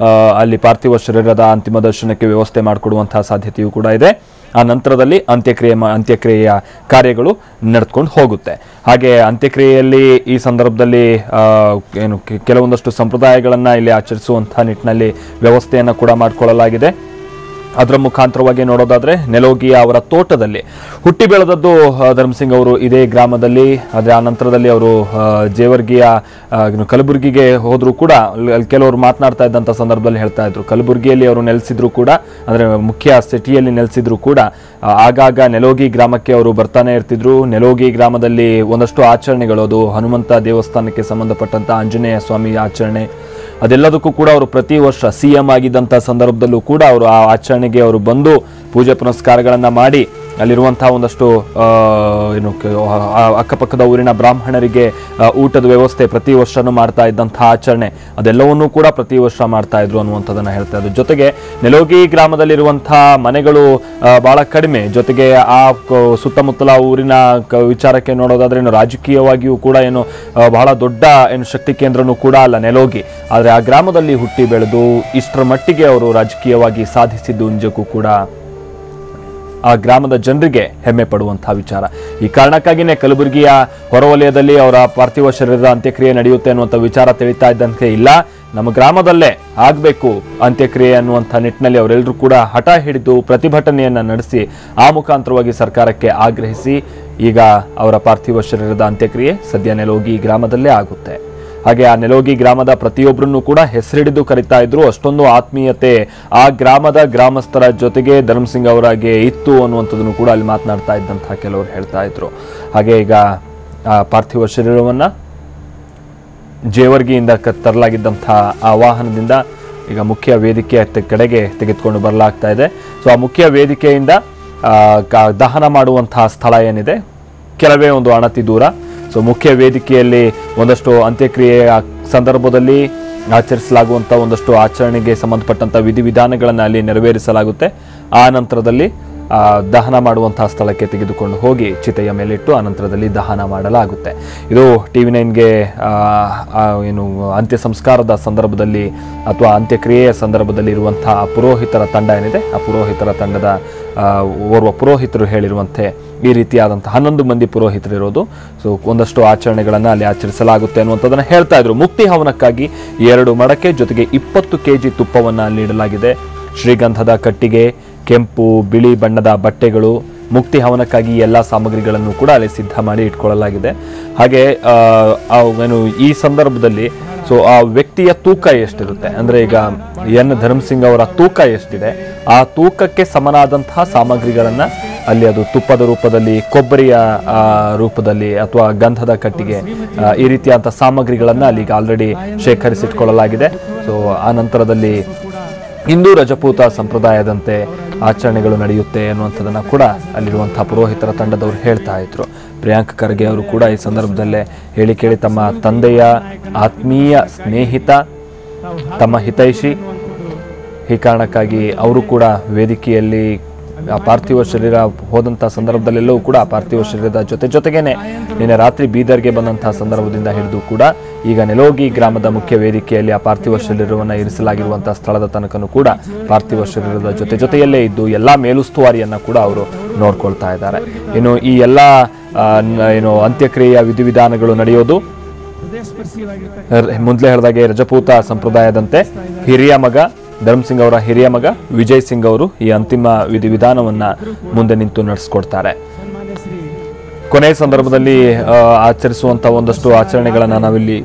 ಅಲ್ಲಿ ಪಾರ್ಥಿವ ಶರೀರದ ಅಂತಿಮ ದರ್ಶನಕ್ಕೆ ವ್ಯವಸ್ಥೆ ಮಾಡಿಕೊಡುವಂತಹ ಸಾಧ್ಯತೆಯೂ ಕೂಡ ಇದೆ. ಆ ನಂತರದಲ್ಲಿ ಅಂತ್ಯಕ್ರಿಯೆಯ ಕಾರ್ಯಗಳು ನಡೆದುಕೊಂಡು ಹೋಗುತ್ತೆ. ಹಾಗೆ ಅಂತ್ಯಕ್ರಿಯೆಯಲ್ಲಿ ಈ ಸಂದರ್ಭದಲ್ಲಿ ಏನು ಕೆಲವೊಂದಷ್ಟು ಸಂಪ್ರದಾಯಗಳನ್ನು ಇಲ್ಲಿ ಆಚರಿಸುವಂತಹ ನಿಟ್ಟಿನಲ್ಲಿ ವ್ಯವಸ್ಥೆಯನ್ನು ಕೂಡ ಮಾಡಿಕೊಳ್ಳಲಾಗಿದೆ. ಅದರ ಮುಖಾಂತರವಾಗಿ ನೋಡೋದಾದ್ರೆ ನೆಲೋಗಿಯ ಅವರ ತೋಟದಲ್ಲಿ ಹುಟ್ಟಿ ಬೆಳೆದದ್ದು ಧರ್ಮಸಿಂಗ್ ಅವರು ಇದೇ ಗ್ರಾಮದಲ್ಲಿ. ಆದರೆ ಆ ನಂತರದಲ್ಲಿ ಅವರು ಜೇವರ್ಗಿಯ ಕಲಬುರಗಿಗೆ ಹೋದರೂ ಕೂಡ ಕೆಲವರು ಮಾತನಾಡ್ತಾ ಇದ್ದಂಥ ಸಂದರ್ಭದಲ್ಲಿ ಹೇಳ್ತಾ ಇದ್ರು ಕಲಬುರಗಿಯಲ್ಲಿ ಅವರು ನೆಲೆಸಿದ್ರು ಕೂಡ, ಅಂದರೆ ಮುಖ್ಯ ಸಿಟಿಯಲ್ಲಿ ನೆಲೆಸಿದ್ರು ಕೂಡ ಆಗಾಗ ನೆಲೋಗಿ ಗ್ರಾಮಕ್ಕೆ ಅವರು ಬರ್ತಾನೆ ಇರ್ತಿದ್ರು. ನೆಲೋಗಿ ಗ್ರಾಮದಲ್ಲಿ ಒಂದಷ್ಟು ಆಚರಣೆಗಳು, ಅದು ಹನುಮಂತ ದೇವಸ್ಥಾನಕ್ಕೆ ಸಂಬಂಧಪಟ್ಟಂತ ಆಂಜನೇಯ ಸ್ವಾಮಿ ಆಚರಣೆ, ಅದೆಲ್ಲದಕ್ಕೂ ಕೂಡ ಅವರು ಪ್ರತಿ ವರ್ಷ ಸಿಎಂ ಆಗಿದ್ದಂಥ ಸಂದರ್ಭದಲ್ಲೂ ಕೂಡ ಅವರು ಆ ಆಚರಣೆಗೆ ಅವರು ಬಂದು ಪೂಜೆ ಪುನಸ್ಕಾರಗಳನ್ನು ಮಾಡಿ ಅಲ್ಲಿರುವಂತಹ ಒಂದಷ್ಟು ಏನು ಅಕ್ಕಪಕ್ಕದ ಊರಿನ ಬ್ರಾಹ್ಮಣರಿಗೆ ಊಟದ ವ್ಯವಸ್ಥೆ ಪ್ರತಿ ವರ್ಷನೂ ಮಾಡ್ತಾ ಇದ್ದಂತಹ ಆಚರಣೆ ಅದೆಲ್ಲವನ್ನೂ ಕೂಡ ಪ್ರತಿ ವರ್ಷ ಮಾಡ್ತಾ ಇದ್ರು ಅನ್ನುವಂಥದ್ದನ್ನು ಹೇಳ್ತಾ ಇದ್ರು. ಜೊತೆಗೆ ನೆಲೋಗಿ ಗ್ರಾಮದಲ್ಲಿರುವಂತಹ ಮನೆಗಳು ಬಹಳ ಕಡಿಮೆ. ಜೊತೆಗೆ ಆ ಸುತ್ತಮುತ್ತಲ ಊರಿನ ವಿಚಾರಕ್ಕೆ ನೋಡೋದಾದ್ರೆ ಏನು ರಾಜಕೀಯವಾಗಿಯೂ ಕೂಡ ಏನು ಬಹಳ ದೊಡ್ಡ ಏನು ಶಕ್ತಿ ಕೇಂದ್ರನೂ ಕೂಡ ಅಲ್ಲ ನೆಲೋಗಿ. ಆದರೆ ಆ ಗ್ರಾಮದಲ್ಲಿ ಹುಟ್ಟಿ ಬೆಳೆದು ಇಷ್ಟರ ಮಟ್ಟಿಗೆ ಅವರು ರಾಜಕೀಯವಾಗಿ ಸಾಧಿಸಿದ್ದು ನಿಜಕ್ಕೂ ಕೂಡ ಆ ಗ್ರಾಮದ ಜನರಿಗೆ ಹೆಮ್ಮೆ ಪಡುವಂತಹ ವಿಚಾರ. ಈ ಕಾರಣಕ್ಕಾಗಿಯೇ ಕಲಬುರಗಿಯ ಹೊರವಲಯದಲ್ಲಿ ಅವರ ಪಾರ್ಥಿವ ಶರೀರದ ಅಂತ್ಯಕ್ರಿಯೆ ನಡೆಯುತ್ತೆ ಅನ್ನುವಂಥ ವಿಚಾರ ತಿಳಿತಾ ಇದ್ದಂತೆ ಇಲ್ಲ, ನಮ್ಮ ಗ್ರಾಮದಲ್ಲೇ ಆಗಬೇಕು ಅಂತ್ಯಕ್ರಿಯೆ ಅನ್ನುವಂಥ ನಿಟ್ಟಿನಲ್ಲಿ ಅವರೆಲ್ಲರೂ ಕೂಡ ಹಠ ಹಿಡಿದು ಪ್ರತಿಭಟನೆಯನ್ನು ನಡೆಸಿ ಆ ಮುಖಾಂತರವಾಗಿ ಸರ್ಕಾರಕ್ಕೆ ಆಗ್ರಹಿಸಿ ಈಗ ಅವರ ಪಾರ್ಥಿವ ಶರೀರದ ಅಂತ್ಯಕ್ರಿಯೆ ಸದ್ಯ ನೆಲೋಗಿ ಗ್ರಾಮದಲ್ಲೇ ಆಗುತ್ತೆ. ಹಾಗೆ ಆ ನೆಲೋಗಿ ಗ್ರಾಮದ ಪ್ರತಿಯೊಬ್ಬರನ್ನು ಕೂಡ ಹೆಸರಿಡಿದು ಕರಿತಾ ಇದ್ರು. ಅಷ್ಟೊಂದು ಆತ್ಮೀಯತೆ ಆ ಗ್ರಾಮದ ಗ್ರಾಮಸ್ಥರ ಜೊತೆಗೆ ಧರ್ಮಸಿಂಗ್ ಅವರಿಗೆ ಇತ್ತು ಅನ್ನುವಂಥದ್ದನ್ನು ಕೂಡ ಅಲ್ಲಿ ಮಾತನಾಡ್ತಾ ಇದ್ದಂತಹ ಕೆಲವರು ಹೇಳ್ತಾ ಇದ್ರು. ಹಾಗೆ ಈಗ ಆ ಪಾರ್ಥಿವ ಶರೀರವನ್ನ ಜೇವರ್ಗಿಯಿಂದ ತರಲಾಗಿದ್ದಂತಹ ಆ ವಾಹನದಿಂದ ಈಗ ಮುಖ್ಯ ವೇದಿಕೆಯ ಕಡೆಗೆ ತೆಗೆದುಕೊಂಡು ಬರಲಾಗ್ತಾ ಇದೆ. ಸೊ ಆ ಮುಖ್ಯ ವೇದಿಕೆಯಿಂದ ದಹನ ಮಾಡುವಂತಹ ಸ್ಥಳ ಏನಿದೆ ಕೆಲವೇ ಒಂದು ಅಣತಿ ದೂರ. ಸೊ ಮುಖ್ಯ ವೇದಿಕೆಯಲ್ಲಿ ಒಂದಷ್ಟು ಅಂತ್ಯಕ್ರಿಯೆಯ ಸಂದರ್ಭದಲ್ಲಿ ಆಚರಿಸಲಾಗುವಂಥ ಒಂದಷ್ಟು ಆಚರಣೆಗೆ ಸಂಬಂಧಪಟ್ಟಂಥ ವಿಧಿವಿಧಾನಗಳನ್ನು ಅಲ್ಲಿ ನೆರವೇರಿಸಲಾಗುತ್ತೆ. ಆ ನಂತರದಲ್ಲಿ ದಹನ ಮಾಡುವಂತಹ ಸ್ಥಳಕ್ಕೆ ತೆಗೆದುಕೊಂಡು ಹೋಗಿ ಚಿತೆಯ ಮೇಲಿಟ್ಟು ಅನಂತರದಲ್ಲಿ ದಹನ ಮಾಡಲಾಗುತ್ತೆ. ಇದು TV9ಗೆ ಏನು ಅಂತ್ಯ ಸಂಸ್ಕಾರದ ಸಂದರ್ಭದಲ್ಲಿ ಅಥವಾ ಅಂತ್ಯಕ್ರಿಯೆಯ ಸಂದರ್ಭದಲ್ಲಿ ಇರುವಂತಹ ಪುರೋಹಿತರ ತಂಡ ಏನಿದೆ, ಆ ಪುರೋಹಿತರ ತಂಡದ ಓರ್ವ ಪುರೋಹಿತರು ಹೇಳಿರುವಂತೆ ಈ ರೀತಿಯಾದಂತಹ 11 ಮಂದಿ ಪುರೋಹಿತರು ಇರೋದು. ಸೊ ಒಂದಷ್ಟು ಆಚರಣೆಗಳನ್ನು ಅಲ್ಲಿ ಆಚರಿಸಲಾಗುತ್ತೆ ಅನ್ನುವಂಥದ್ದನ್ನು ಹೇಳ್ತಾ ಇದ್ರು. ಮುಕ್ತಿ ಹವನಕ್ಕಾಗಿ 2 ಮಡಕೆ ಜೊತೆಗೆ 20 kg ತುಪ್ಪವನ್ನು ನೀಡಲಾಗಿದೆ. ಶ್ರೀಗಂಧದ ಕಟ್ಟಿಗೆ, ಕೆಂಪು ಬಿಳಿ ಬಣ್ಣದ ಬಟ್ಟೆಗಳು, ಮುಕ್ತಿ ಹವನಕ್ಕಾಗಿ ಎಲ್ಲ ಸಾಮಗ್ರಿಗಳನ್ನು ಕೂಡ ಅಲ್ಲಿ ಸಿದ್ಧ ಮಾಡಿ ಇಟ್ಕೊಳ್ಳಲಾಗಿದೆ. ಹಾಗೆ ಏನು ಈ ಸಂದರ್ಭದಲ್ಲಿ ಸೊ ಆ ವ್ಯಕ್ತಿಯ ತೂಕ ಎಷ್ಟಿರುತ್ತೆ ಅಂದರೆ ಈಗ ಎನ್ ಧರ್ಮಸಿಂಗ್ ಅವರ ತೂಕ ಎಷ್ಟಿದೆ ಆ ತೂಕಕ್ಕೆ ಸಮನಾದಂತಹ ಸಾಮಗ್ರಿಗಳನ್ನು ಅಲ್ಲಿ ಅದು ತುಪ್ಪದ ರೂಪದಲ್ಲಿ, ಕೊಬ್ಬರಿಯ ರೂಪದಲ್ಲಿ ಅಥವಾ ಗಂಧದ ಕಟ್ಟಿಗೆ ಈ ರೀತಿಯಾದಂಥ ಸಾಮಗ್ರಿಗಳನ್ನು ಅಲ್ಲಿಗೆ ಆಲ್ರೆಡಿ ಶೇಖರಿಸಿಟ್ಕೊಳ್ಳಲಾಗಿದೆ. ಸೊ ಆ ನಂತರದಲ್ಲಿ ಹಿಂದೂ ರಜಪೂತ ಸಂಪ್ರದಾಯದಂತೆ ಆಚರಣೆಗಳು ನಡೆಯುತ್ತೆ ಅನ್ನುವಂಥದ್ದನ್ನು ಕೂಡ ಅಲ್ಲಿರುವಂತಹ ಪುರೋಹಿತರ ತಂಡದವರು ಹೇಳ್ತಾ ಇದ್ರು. ಪ್ರಿಯಾಂಕ್ ಖರ್ಗೆ ಅವರು ಕೂಡ ಈ ಸಂದರ್ಭದಲ್ಲೇ ಹೇಳಿ ಕೇಳಿ ತಮ್ಮ ತಂದೆಯ ಆತ್ಮೀಯ ಸ್ನೇಹಿತ, ತಮ್ಮ ಹಿತೈಷಿ, ಈ ಕಾರಣಕ್ಕಾಗಿ ಅವರು ಕೂಡ ವೇದಿಕೆಯಲ್ಲಿ ಪಾರ್ಥಿವ ಶರೀರ ಹೋದಂಥ ಸಂದರ್ಭದಲ್ಲೆಲ್ಲವೂ ಕೂಡ ಪಾರ್ಥಿವ ಶರೀರದ ಜೊತೆಗೇನೆ ನಿನ್ನೆ ರಾತ್ರಿ ಬೀದರ್ಗೆ ಬಂದಂತಹ ಸಂದರ್ಭದಿಂದ ಹಿಡಿದು ಕೂಡ ಈಗ ನೆಲೋಗಿ ಗ್ರಾಮದ ಮುಖ್ಯ ವೇದಿಕೆಯಲ್ಲಿ ಆ ಪಾರ್ಥಿವ ಶರೀರವನ್ನು ಇರಿಸಲಾಗಿರುವಂತಹ ಸ್ಥಳದ ತನಕನೂ ಕೂಡ ಪಾರ್ಥಿವ ಶರೀರದ ಜೊತೆಯಲ್ಲೇ ಇದ್ದು ಎಲ್ಲ ಮೇಲುಸ್ತುವಾರಿಯನ್ನು ಕೂಡ ಅವರು ನೋಡ್ಕೊಳ್ತಾ ಇದ್ದಾರೆ. ಇನ್ನು ಈ ಎಲ್ಲ ಏನು ಅಂತ್ಯಕ್ರಿಯೆಯ ವಿಧಿವಿಧಾನಗಳು ನಡೆಯೋದು ಮೊದಲೇ ಹೇಳಿದಾಗೆ ರಜಪೂತ ಸಂಪ್ರದಾಯದಂತೆ ಹಿರಿಯ ಮಗ ಧರ್ಮಸಿಂಗ್ ಅವರ ಹಿರಿಯ ಮಗ ವಿಜಯ್ ಸಿಂಗ್ ಅವರು ಈ ಅಂತಿಮ ವಿಧಿವಿಧಾನವನ್ನ ಮುಂದೆ ನಿಂತು ನಡೆಸಿಕೊಡ್ತಾರೆ. ಕೊನೆಯ ಸಂದರ್ಭದಲ್ಲಿ ಆಚರಿಸುವಂತಹ ಒಂದಷ್ಟು ಆಚರಣೆಗಳನ್ನ ನಾವಿಲ್ಲಿ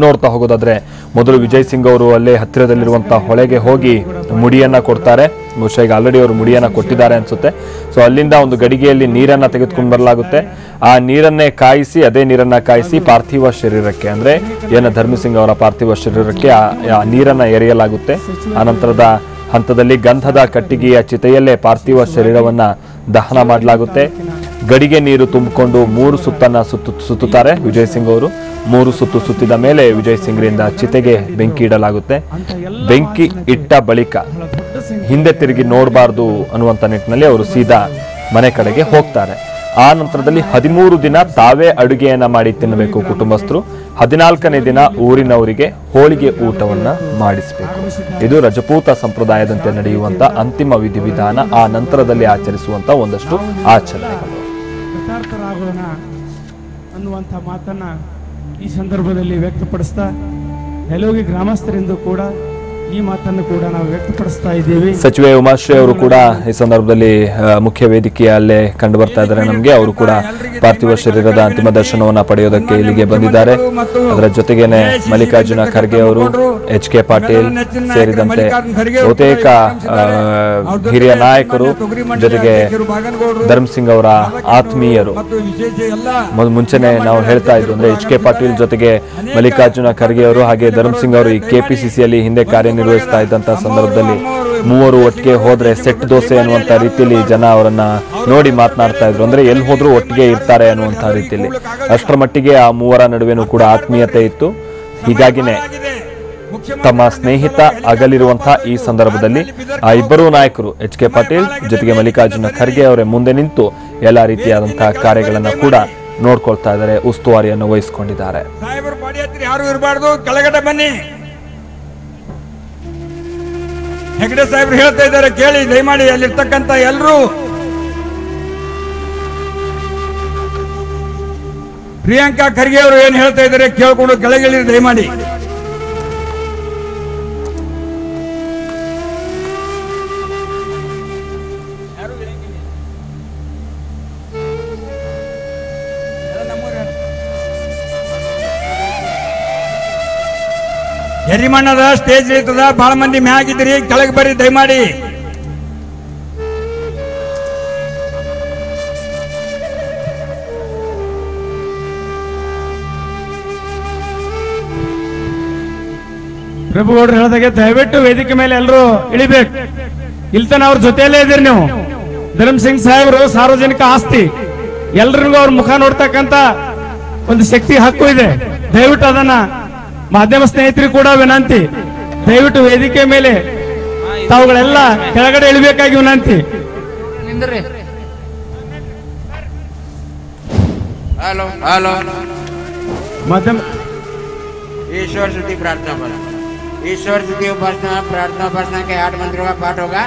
ನೋಡ್ತಾ ಹೋಗೋದಾದ್ರೆ, ಮೊದಲು ವಿಜಯ್ ಸಿಂಗ್ ಅವರು ಅಲ್ಲೇ ಹತ್ತಿರದಲ್ಲಿರುವಂತಹ ಹೊಳೆಗೆ ಹೋಗಿ ಮುಡಿಯನ್ನ ಕೊಡ್ತಾರೆ. ಬಹುಶಃ ಈಗ ಆಲ್ರೆಡಿ ಅವರು ಮುಡಿಯನ್ನ ಕೊಟ್ಟಿದ್ದಾರೆ ಅನ್ಸುತ್ತೆ. ಸೊ ಅಲ್ಲಿಂದ ಒಂದು ಗಡಿಗೆಯಲ್ಲಿ ನೀರನ್ನ ತೆಗೆದುಕೊಂಡು ಬರಲಾಗುತ್ತೆ. ಆ ನೀರನ್ನೇ ಕಾಯಿಸಿ, ಅದೇ ನೀರನ್ನ ಕಾಯಿಸಿ ಪಾರ್ಥಿವ ಶರೀರಕ್ಕೆ ಅಂದ್ರೆ ಏನ ಧರ್ಮಸಿಂಗ್ ಅವರ ಪಾರ್ಥಿವ ಶರೀರಕ್ಕೆ ಆ ನೀರನ್ನ ಎರೆಯಲಾಗುತ್ತೆ. ಆ ನಂತರದ ಹಂತದಲ್ಲಿ ಗಂಧದ ಕಟ್ಟಿಗೆಯ ಚಿತೆಯಲ್ಲೇ ಪಾರ್ಥಿವ ಶರೀರವನ್ನ ದಹನ ಮಾಡಲಾಗುತ್ತೆ. ಗಡಿಗೆ ನೀರು ತುಂಬಿಕೊಂಡು 3 ಸುತ್ತನ್ನ ಸುತ್ತುತ್ತಾರೆ ವಿಜಯ್ ಸಿಂಗ್ ಅವರು. 3 ಸುತ್ತು ಸುತ್ತಿದ ಮೇಲೆ ವಿಜಯ್ ಸಿಂಗ್ರಿಂದ ಚಿತೆಗೆ ಬೆಂಕಿ ಇಡಲಾಗುತ್ತೆ. ಬೆಂಕಿ ಇಟ್ಟ ಬಳಿಕ ಹಿಂದೆ ತಿರುಗಿ ನೋಡಬಾರ್ದು ಅನ್ನುವಂಥ ನಿಟ್ಟಿನಲ್ಲಿ ಅವರು ಸೀದಾ ಮನೆ ಕಡೆಗೆ ಹೋಗ್ತಾರೆ. ಆ ನಂತರದಲ್ಲಿ 13 ದಿನ ತಾವೇ ಅಡುಗೆಯನ್ನ ಮಾಡಿ ತಿನ್ನಬೇಕು ಕುಟುಂಬಸ್ಥರು. 14ನೇ ದಿನ ಊರಿನವರಿಗೆ ಹೋಳಿಗೆ ಊಟವನ್ನ ಮಾಡಿಸಬೇಕು. ಇದು ರಜಪೂತ ಸಂಪ್ರದಾಯದಂತೆ ನಡೆಯುವಂತ ಅಂತಿಮ ವಿಧಿವಿಧಾನ. ಆ ನಂತರದಲ್ಲಿ ಆಚರಿಸುವಂತ ಒಂದಷ್ಟು ಆಚರಣೆಗಳು. ಅನ್ನುವಂಥ ಮಾತನ್ನ ಈ ಸಂದರ್ಭದಲ್ಲಿ ವ್ಯಕ್ತಪಡಿಸ್ತಾ ನೆಲೋಗಿ ಗ್ರಾಮಸ್ಥರಿಂದ ಕೂಡ ಈ ಮಾತನ್ನು ಕೂಡ ನಾವು ವ್ಯಕ್ತಪಡಿಸ್ತಾ ಇದ್ದೀವಿ. ಸಚಿವೆ ಉಮಾಶ್ರೀ ಅವರು ಕೂಡ ಈ ಸಂದರ್ಭದಲ್ಲಿ ಮುಖ್ಯ ವೇದಿಕೆಯಲ್ಲೇ ಕಂಡು ಬರ್ತಾ ಇದ್ದಾರೆ ನಮಗೆ. ಅವರು ಕೂಡ ಪಾರ್ಥಿವ ಶರೀರದ ಅಂತಿಮ ದರ್ಶನವನ್ನ ಪಡೆಯೋದಕ್ಕೆ ಇಲ್ಲಿಗೆ ಬಂದಿದ್ದಾರೆ. ಅದರ ಜೊತೆಗೇನೆ ಮಲ್ಲಿಕಾರ್ಜುನ ಖರ್ಗೆ ಅವರು, HK ಪಾಟೀಲ್ ಸೇರಿದಂತೆ ಬಹುತೇಕ ಹಿರಿಯ ನಾಯಕರು, ಜೊತೆಗೆ ಧರ್ಮಸಿಂಗ್ ಅವರ ಆತ್ಮೀಯರು. ಮುಂಚೆನೆ ನಾವು ಹೇಳ್ತಾ ಇದ್ವಿ ಅಂದ್ರೆ HK ಪಾಟೀಲ್ ಜೊತೆಗೆ ಮಲ್ಲಿಕಾರ್ಜುನ ಖರ್ಗೆ ಅವರು ಹಾಗೆ ಧರ್ಮಸಿಂಗ್ ಅವರು ಈ KPCCಯಲ್ಲಿ ಹಿಂದೆ ಕಾರ್ಯನಿರ್ವಹಿಸ್ತಾ ಇದ್ದಂತಹ ಸಂದರ್ಭದಲ್ಲಿ ಮೂವರು ಒಟ್ಟಿಗೆ ಹೋದ್ರೆ ಸೆಟ್ ದೋಸೆ ಅನ್ನುವಂತ ರೀತಿಯಲ್ಲಿ ಜನ ಅವರನ್ನ ನೋಡಿ ಮಾತನಾಡ್ತಾ ಇದ್ರು. ಅಂದ್ರೆ ಎಲ್ಲಿ ಹೋದ್ರೂ ಒಟ್ಟಿಗೆ ಇರ್ತಾರೆ ಅನ್ನುವಂತ ರೀತಿಯಲ್ಲಿ ಅಷ್ಟರ ಮಟ್ಟಿಗೆ ಆ ಮೂವರ ನಡುವೆನೂ ಕೂಡ ಆತ್ಮೀಯತೆ ಇತ್ತು. ಹೀಗಾಗಿನೇ ತಮ್ಮ ಸ್ನೇಹಿತ ಅಗಲಿರುವಂತಹ ಈ ಸಂದರ್ಭದಲ್ಲಿ ಆ ಇಬ್ಬರೂ ನಾಯಕರು HK ಪಾಟೀಲ್ ಜೊತೆಗೆ ಮಲ್ಲಿಕಾರ್ಜುನ ಖರ್ಗೆ ಅವರೇ ಮುಂದೆ ನಿಂತು ಎಲ್ಲಾ ರೀತಿಯಾದಂತಹ ಕಾರ್ಯಗಳನ್ನ ಕೂಡ ನೋಡ್ಕೊಳ್ತಾ ಇದ್ದಾರೆ, ಉಸ್ತುವಾರಿಯನ್ನು ವಹಿಸಿಕೊಂಡಿದ್ದಾರೆ. ಯಾರು ಇರಬಾರ್ದು, ಕೆಳಗಡೆ ಬನ್ನಿ. ಹೆಗಡೆ ಸಾಹೇಬ್ರು ಹೇಳ್ತಾ ಇದ್ದಾರೆ, ಕೇಳಿ ದಯಮಾಡಿ. ಅಲ್ಲಿರ್ತಕ್ಕಂಥ ಎಲ್ಲರೂ ಪ್ರಿಯಾಂಕಾ ಖರ್ಗೆ ಅವರು ಏನ್ ಹೇಳ್ತಾ ಇದ್ದಾರೆ ಕೇಳ್ಕೊಂಡು ಕೆಳಗಿಳಿ ದಯಮಾಡಿ. ಎರಿಮಣ್ಣದ ಸ್ಟೇಜ್ ಇರ್ತದ, ಬಹಳ ಮಂದಿ ಮ್ಯಾಗಿದ್ರಿ, ಕೆಳಗೆ ಬರ್ರಿ ದಯಮಾಡಿ. ಪ್ರಭುಗೌಡ್ರು ಹೇಳಿದಾಗೆ ದಯವಿಟ್ಟು ವೇದಿಕೆ ಮೇಲೆ ಎಲ್ಲರೂ ಇಳಿಬೇಕು. ಇಲ್ತನ ಅವ್ರ ಜೊತೆಯಲ್ಲೇ ಇದ್ದೀರಿ ನೀವು. ಧರ್ಮಸಿಂಗ್ ಸಾಹೇಬರು ಸಾರ್ವಜನಿಕ ಆಸ್ತಿ, ಎಲ್ರಿಗೂ ಅವ್ರ ಮುಖ ನೋಡ್ತಕ್ಕಂತ ಒಂದು ಶಕ್ತಿ ಹಕ್ಕು ಇದೆ. ದಯವಿಟ್ಟು ಅದನ್ನ ಮಾಧ್ಯಮ ಸ್ನೇಹಿತರು ಕೂಡ ವಿನಂತಿ, ದಯವಿಟ್ಟು ವೇದಿಕೆ ಮೇಲೆ ತಾವುಗಳೆಲ್ಲ ಕೆಳಗಡೆ ಇಳಿಬೇಕಾಗಿ ವಿನಂತಿ. ನಿಂದ್ರಿ. हेलो हेलो माध्यम ईश्वर स्तुति प्रार्थना पर ईश्वर स्तुति उपासना प्रार्थना के 8 मंत्रों का पाठ होगा।